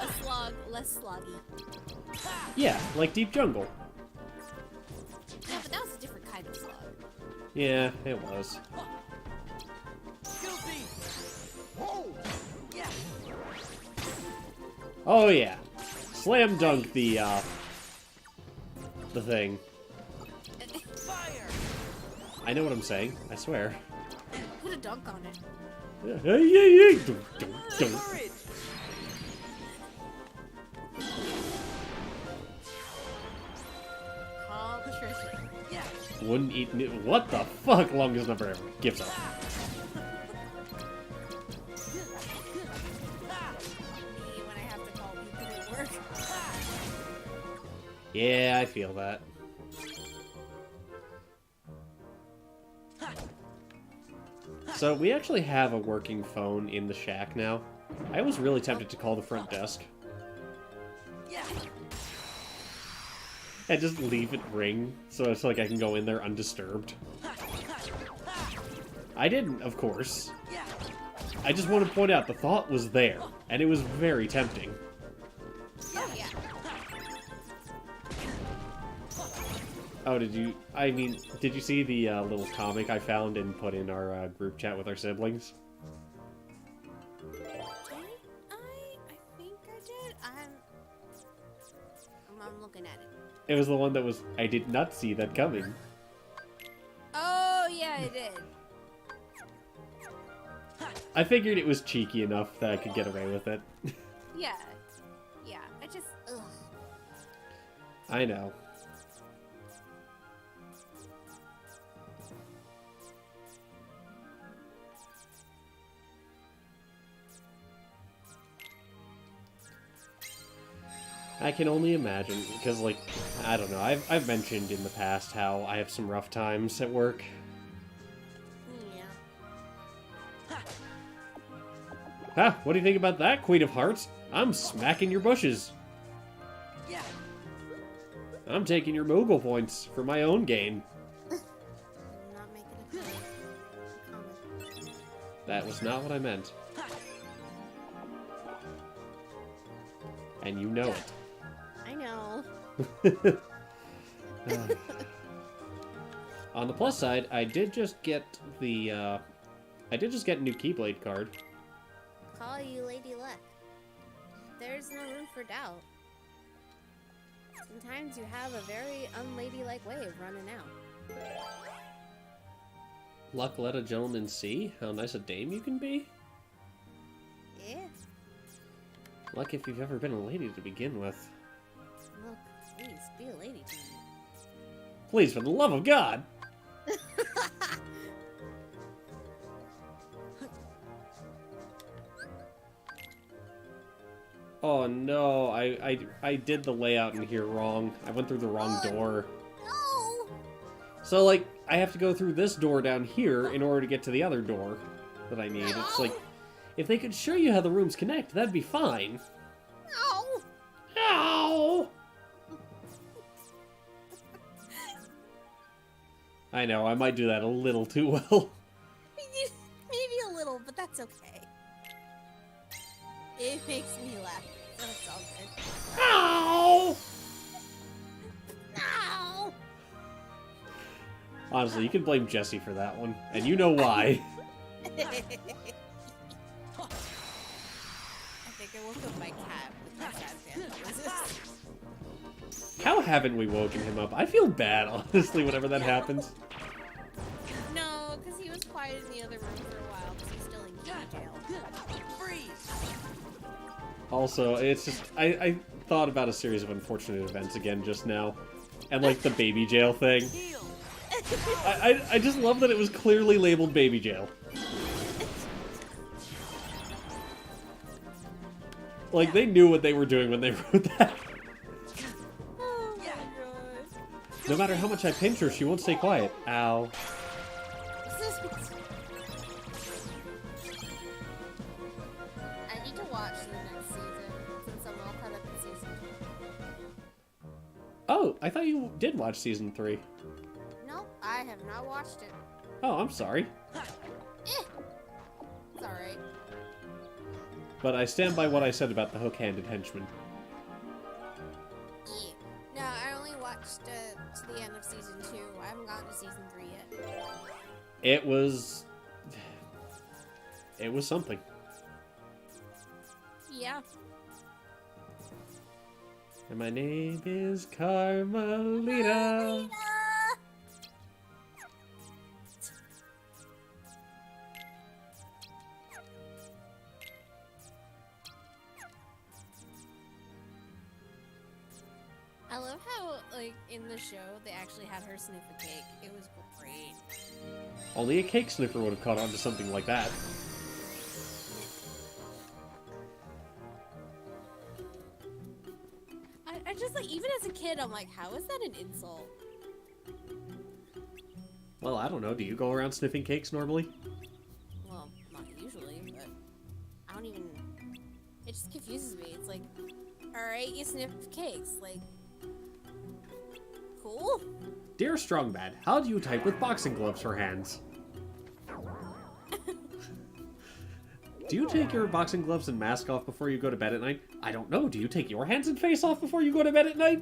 a slog less sloggy. Yeah, like Deep Jungle. Yeah, but that was a different kind of slog. Yeah, it was. Guilty. Oh. Yeah. Oh yeah. Slam dunk the thing. Fire. I know what I'm saying, I swear. Put a dunk on it. Hey, hey, hey. Dun, dun, dun. Courage. Call Patricia. Yeah. Wouldn't eat. What the fuck? Longest number ever. Gives up. Me when I have to call people at work. Yeah, I feel that. So we actually have a working phone in the shack now. I was really tempted to call the front desk Yeah. and just leave it ring so it's like I can go in there undisturbed. I didn't, of course. Yeah. I just want to point out the thought was there, and it was very tempting. Oh yeah. Oh, did you see the little comic I found and put in our group chat with our siblings? Did I think I did. I'm looking at it. It was the one that was, I did not see that coming. Oh yeah, I did. I figured it was cheeky enough that I could get away with it. Yeah. Yeah. I just ugh. I know. I can only imagine, because, like, I don't know, I've mentioned in the past how I have some rough times at work. Yeah. Ha! What do you think about that, Queen of Hearts? I'm smacking your bushes. Yeah. I'm taking your Moogle points for my own gain. I'm not making a comment. That was not what I meant. And you know it. I know. On the plus side, I did just get the, I did just get a new Keyblade card. Call you Lady Luck. There's no room for doubt. Sometimes you have a very unladylike way of running out. Luck let a gentleman see how nice a dame you can be? Yeah. Luck if you've ever been a lady to begin with. Look, please, be a lady to me. Please, for the love of God! Oh no, I did the layout in here wrong. I went through the wrong door. No! So, like, I have to go through this door down here in order to get to the other door that I need. It's like, if they could show you how the rooms connect, that'd be fine. No! Ow! I know, I might do that a little too well. Maybe a little, but that's okay. It makes me laugh. So it's all good. Ow! No! Honestly, you can blame Jesse for that one, and you know why. I think I woke up my cat with my cat fan noises. How haven't we woken him up? I feel bad, honestly, whenever that happens. No, because he was quiet in the other room for a while because he's still in jail. Freeze! Also, it's just, I thought about a series of unfortunate events again just now. And, like, the baby jail thing. Heal! I just love that it was clearly labeled baby jail. Like, they knew what they were doing when they wrote that. Oh my gosh. No matter how much I pinch her, she won't stay quiet. Ow. I need to watch the next season since I'm all caught up in season 2. Oh, I thought you did watch season 3. Nope, I have not watched it. Oh, I'm sorry. It's alright. But I stand by what I said about the hook-handed henchman. Yeah. No, I only watched to the end of season 2. I haven't gotten to season 3 yet. It was something. Yeah. And my name is Carmelita. I love how, like, in the show, they actually had her sniff a cake. It was great. Only a cake sniffer would have caught on to something like that. I just, like, even as a kid, I'm like, how is that an insult? Well, I don't know. Do you go around sniffing cakes normally? Well, not usually, but I don't even... It just confuses me. It's like, alright, you sniff cakes. Like, cool? Dear Strongbad, how do you type with boxing gloves for hands? Do you take your boxing gloves and mask off before you go to bed at night? I don't know. Do you take your hands and face off before you go to bed at night?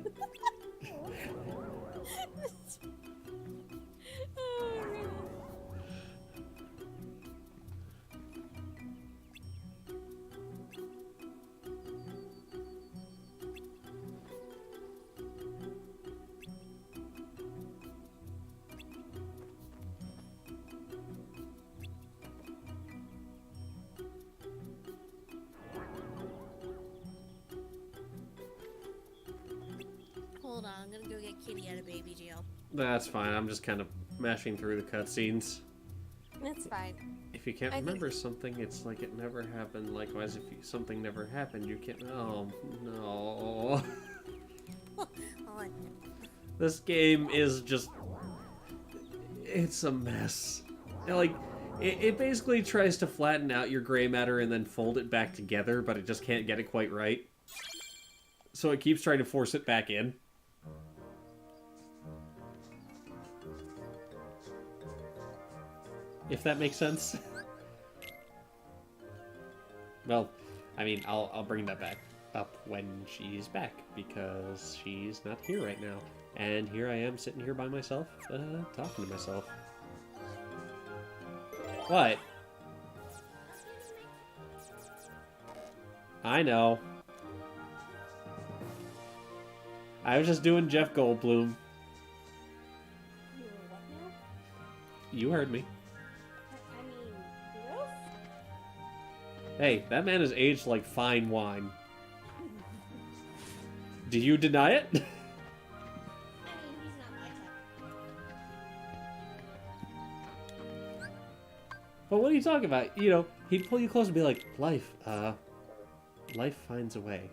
Hold on, I'm gonna go get Kitty out of baby jail. That's fine. I'm just kind of mashing through the cutscenes. That's fine. If you can't I think- remember something, it's like it never happened. Likewise, if something never happened, you can't... Oh, no. Hold on. This game is just... It's a mess. Like, it basically tries to flatten out your gray matter and then fold it back together, but it just can't get it quite right. So it keeps trying to force it back in. If that makes sense. Well, I mean, I'll bring that back up when she's back, because she's not here right now. And here I am sitting here by myself, talking to myself. What? I know. I was just doing Jeff Goldblum. You were what now? You heard me. I mean, gross? Hey, that man has aged like fine wine. Do you deny it? I mean, he's not my type. But what are you talking about? You know, he'd pull you close and be like, life finds a way.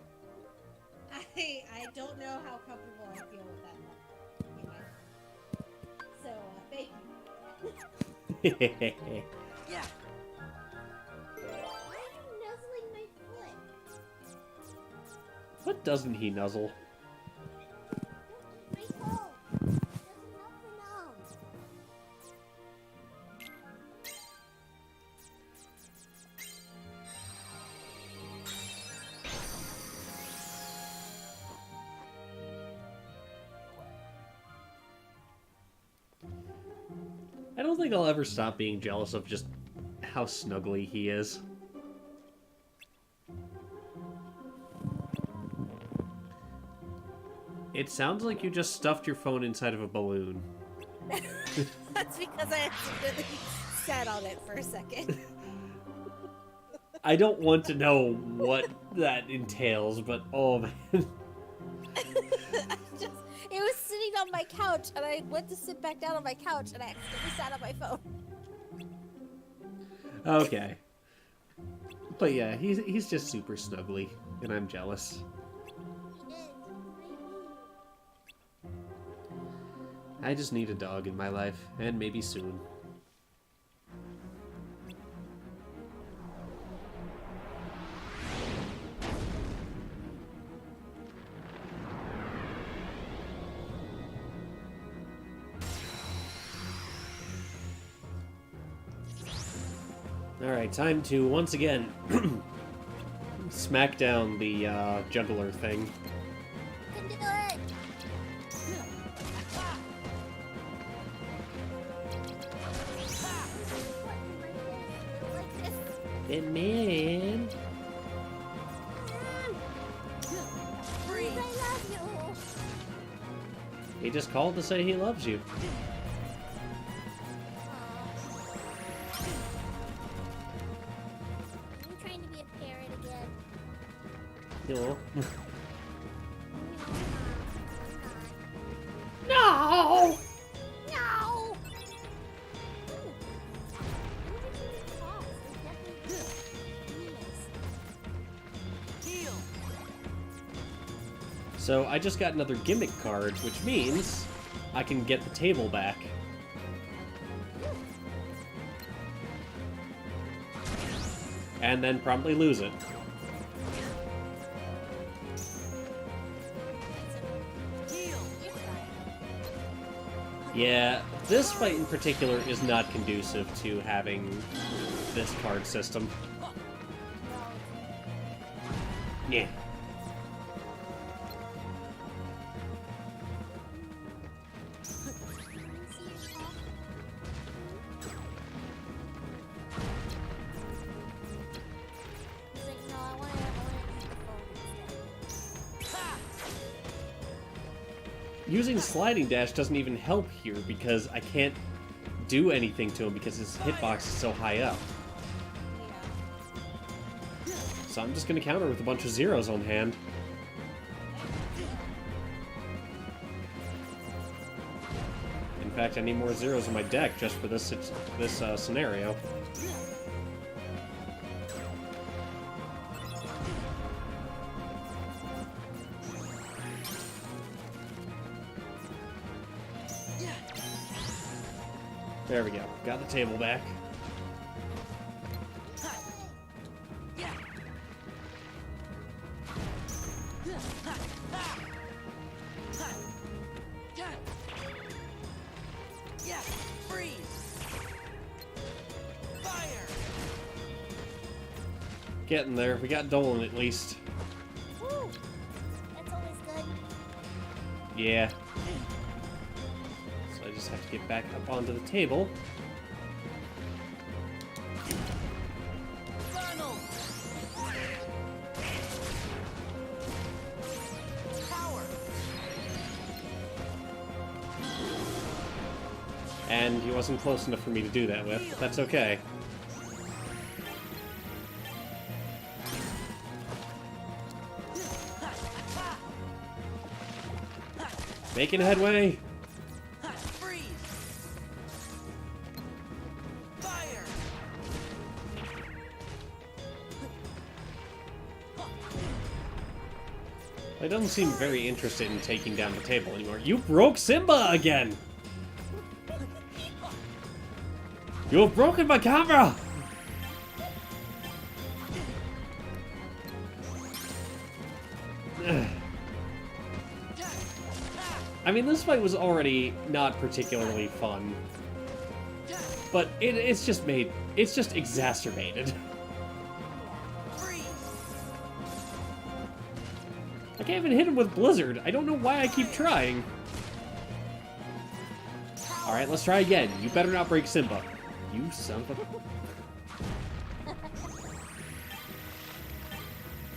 I don't know how comfortable I feel with that one. So, thank you. Yeah. Why are you nuzzling my foot? What doesn't he nuzzle? My toe. That's enough for now. I don't think I'll ever stop being jealous of just how snuggly he is. It sounds like you just stuffed your phone inside of a balloon. That's because I accidentally sat on it for a second. I don't want to know what that entails, but oh man. It was sitting on my couch, and I went to sit back down on my couch, and I accidentally sat on my phone. Okay. But yeah, he's just super snuggly, and I'm jealous. I just need a dog in my life, and maybe soon. Alright, time to, once again, smack down the juggler thing. You can do it! Hey, man. Freeze! I love you! He just called to say he loves you. I'm trying to be a parrot again. No. No! No! So I just got another gimmick card, which means I can get the table back. And then promptly lose it. Yeah, this fight in particular is not conducive to having this card system. Yeah. Using sliding dash doesn't even help here because I can't do anything to him because his hitbox is so high up. So I'm just gonna counter with a bunch of zeros on hand. In fact, I need more zeros in my deck just for this scenario. There we go. Got the table back. Getting there. We got Dolan at least. Woo! That's always good. Yeah. get back up onto the table. Funnel! Power! And he wasn't close enough for me to do that with, but that's okay. Making headway! Freeze! Fire! He doesn't seem very interested in taking down the table anymore. You broke Simba again! You have broken my camera! I mean, this fight was already not particularly fun. But it's just exacerbated. I can't even hit him with Blizzard. I don't know why I keep trying. Alright, let's try again. You better not break Simba. You son of a...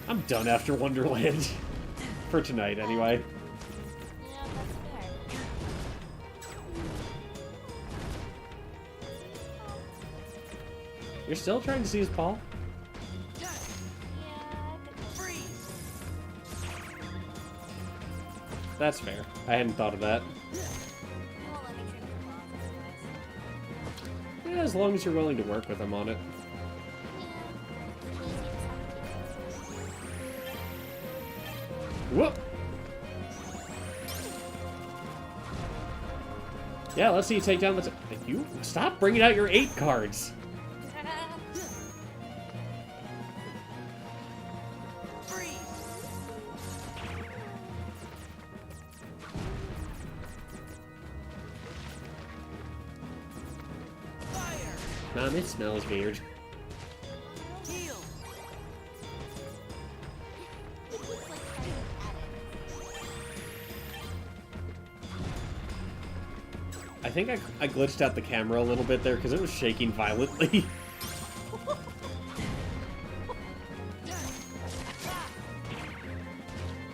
I'm done after Wonderland. For tonight, anyway. Yeah, that's fair. You're still trying to see his paw? Yeah, I could That's fair. I hadn't thought of that. You won't let me trim your claws, that's nice. Yeah, as long as you're willing to work with him on it. Whoop! Yeah, let's see you take down the... You stop bringing out your 8 cards! It smells weird. I think I glitched out the camera a little bit there because it was shaking violently.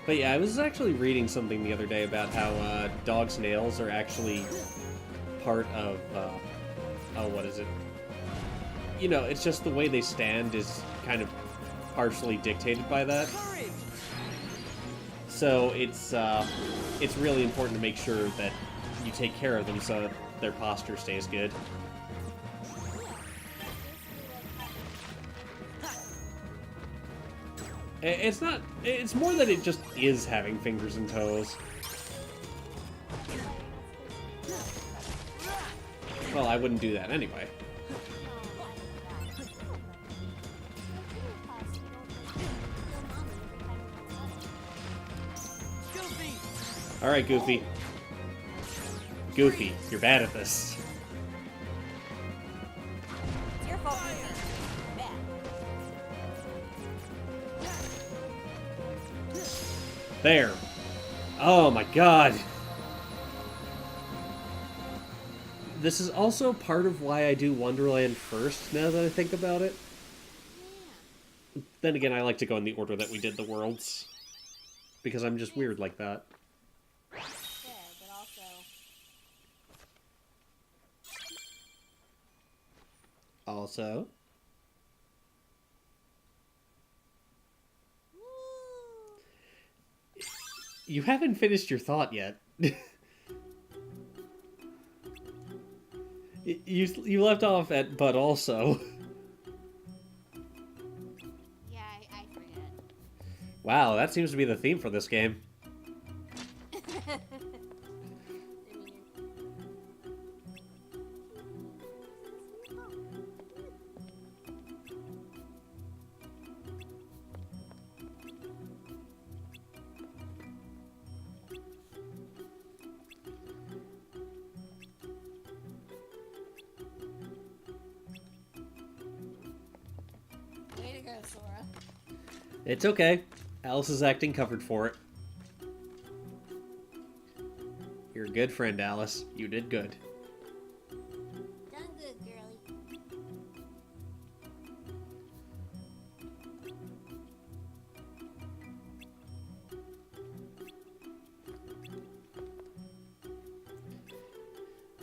But yeah, I was actually reading something the other day about how dogs' nails are actually part of, oh, what is it? You know, it's just the way they stand is kind of partially dictated by that. So it's really important to make sure that you take care of them so that their posture stays good. It's not, it's more that it just is having fingers and toes. Well, I wouldn't do that anyway. Alright, Goofy. Goofy, you're bad at this. It's your fault. You're bad. There. Oh my god. This is also part of why I do Wonderland first, now that I think about it. Then again, I like to go in the order that we did the worlds. Because I'm just weird like that. Yeah, but Also? You haven't finished your thought yet. You left off at but also. yeah, I forget. Wow, that seems to be the theme for this game. Way to go, Sora. It's okay. Alice's acting covered for it. You're a good friend, Alice. You did good.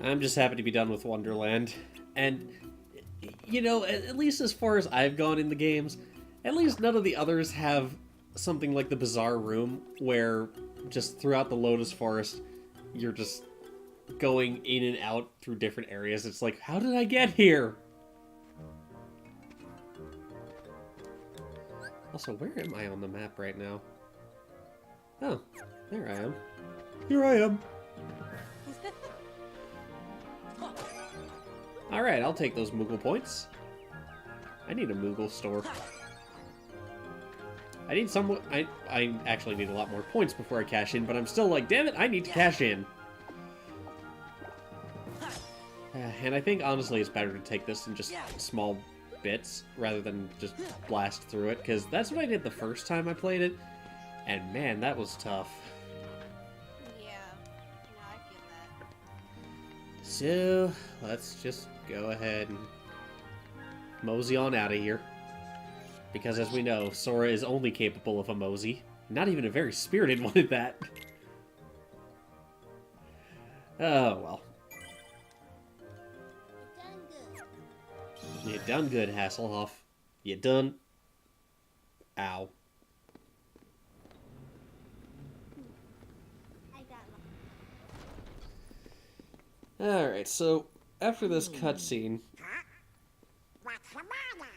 I'm just happy to be done with Wonderland. And, you know, at least as far as I've gone in the games, at least none of the others have something like the Bizarre Room, where just throughout the Lotus Forest, you're just going in and out through different areas. It's like, how did I get here? Also, where am I on the map right now? Oh, there I am. Here I am. Alright, I'll take those Moogle points. I need a Moogle store. I need some... I actually need a lot more points before I cash in, but I'm still like, damn it, I need to cash in. And I think, honestly, it's better to take this in just small bits, rather than just blast through it, because that's what I did the first time I played it, and man, that was tough. Yeah. No, I feel that. So, let's just go ahead and mosey on out of here. Because as we know, Sora is only capable of a mosey. Not even a very spirited one at that. Oh, well. You done good, Hasselhoff. You done... Ow. Alright, so after this cutscene... What's the matter?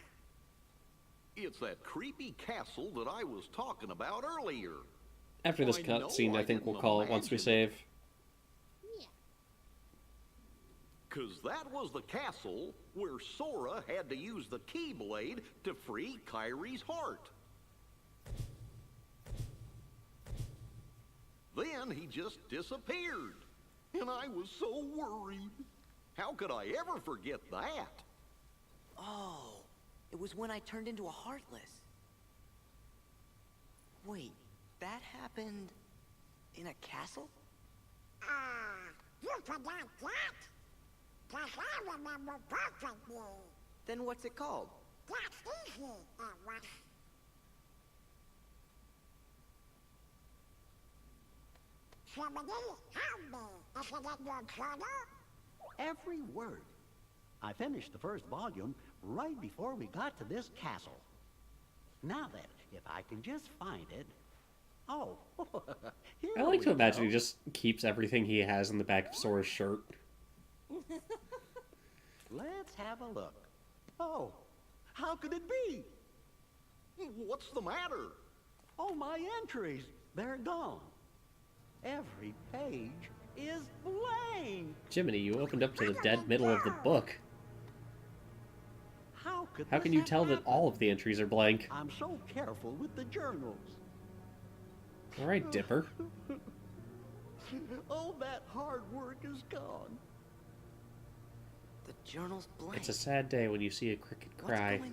It's that creepy castle that I was talking about earlier. After this I know, cutscene, I I think we'll didn't call it once we imagine. save. 'Cause that was the castle where Sora had to use the Keyblade to free Kyrie's heart. Then he just disappeared. And I was so worried. How could I ever forget that? Oh, it was when I turned into a Heartless. Wait, that happened in a castle? You forgot that? 'Cause I remember perfectly. Then what's it called? That's easy, was. Somebody help me. Is it in your journal? Every word. I finished the first volume right before we got to this castle. Now then, if I can just find it. Oh, here I like we to imagine go. he just keeps everything he has in the back of Sora's shirt. Let's have a look. Oh, how could it be? What's the matter? Oh, my entries, they're gone. Every page is blank. Jiminy, you opened up to the dead middle of the book. How could How this can you have tell that happened? all of the entries are blank? I'm so careful with the journals. Alright, Dipper. All that hard work is gone. The journal's blank. It's a sad day when you see a cricket cry. What's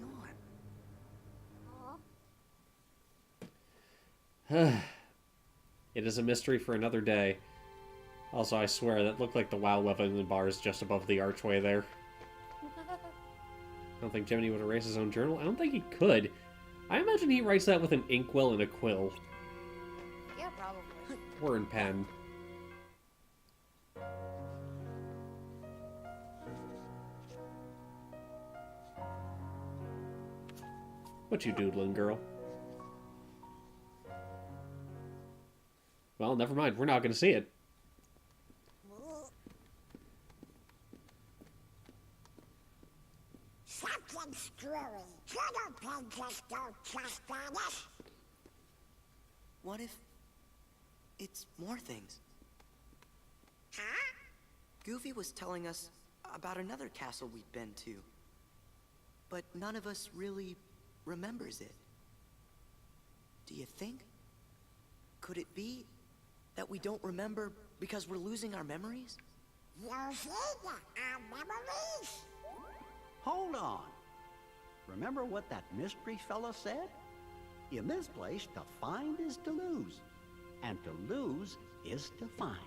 going on? It is a mystery for another day. Also, I swear, that looked like the WoW leveling bars just above the archway there. I don't think Jiminy would erase his own journal. I don't think he could. I imagine he writes that with an inkwell and a quill. Yeah, probably. Or in pen. What you doodling, girl? Well, never mind. We're not going to see it. Something's screwy. Journal pages don't trust on us. What if it's more things? Huh? Goofy was telling us about another castle we've been to. But none of us really remembers it. Do you think? Could it be that we don't remember because we're losing our memories? Losing our memories? Hold on. Remember what that mystery fella said? In this place, to find is to lose. And to lose is to find.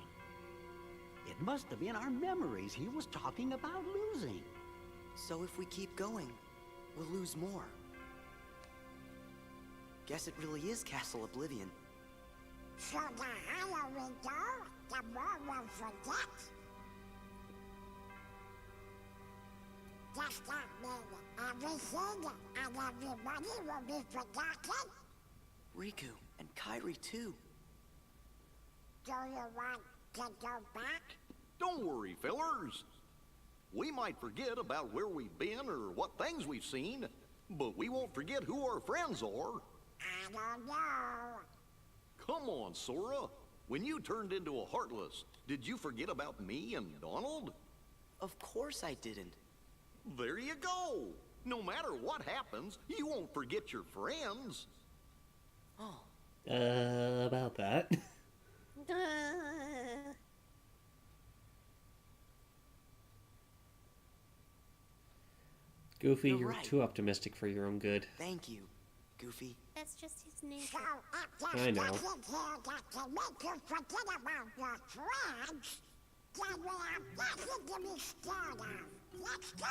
It must have been our memories he was talking about losing. So if we keep going, we'll lose more. Guess it really is Castle Oblivion. So the higher we go, the more we'll forget. does that mean everything and everybody will be forgotten? Riku and Kairi too. Do you want to go back? Don't worry, fellers. We might forget about where we've been or what things we've seen, but we won't forget who our friends are. I don't know. Come on, Sora. When you turned into a Heartless, did you forget about me and Donald? Of course I didn't. There you go. No matter what happens, you won't forget your friends. Oh, About that. Goofy, You're you're right. too optimistic for your own good. thank you, Goofy. That's just his name. So if I there's know. nothing here that can make you forget about your friends, then we have nothing to be scared of. Let's go!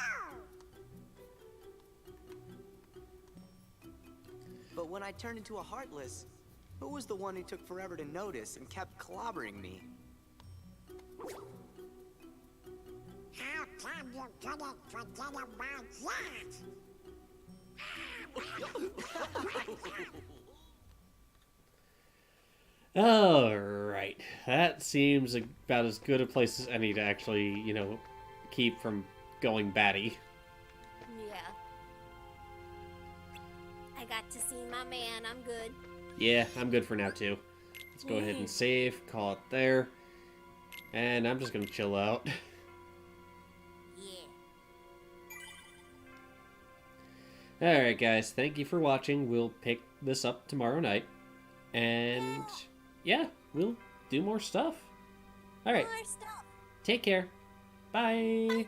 But when I turned into a Heartless, who was the one who took forever to notice and kept clobbering me? How come you couldn't forget about that? Alright. That seems about as good a place as any to actually, keep from going batty. Yeah. I got to see my man. I'm good. Yeah, I'm good for now, too. Let's go ahead and save, call it there. And I'm just gonna chill out. Yeah. Alright, guys. Thank you for watching. We'll pick this up tomorrow night. And, yeah, we'll do more stuff. Alright. More stuff. Take care. Bye.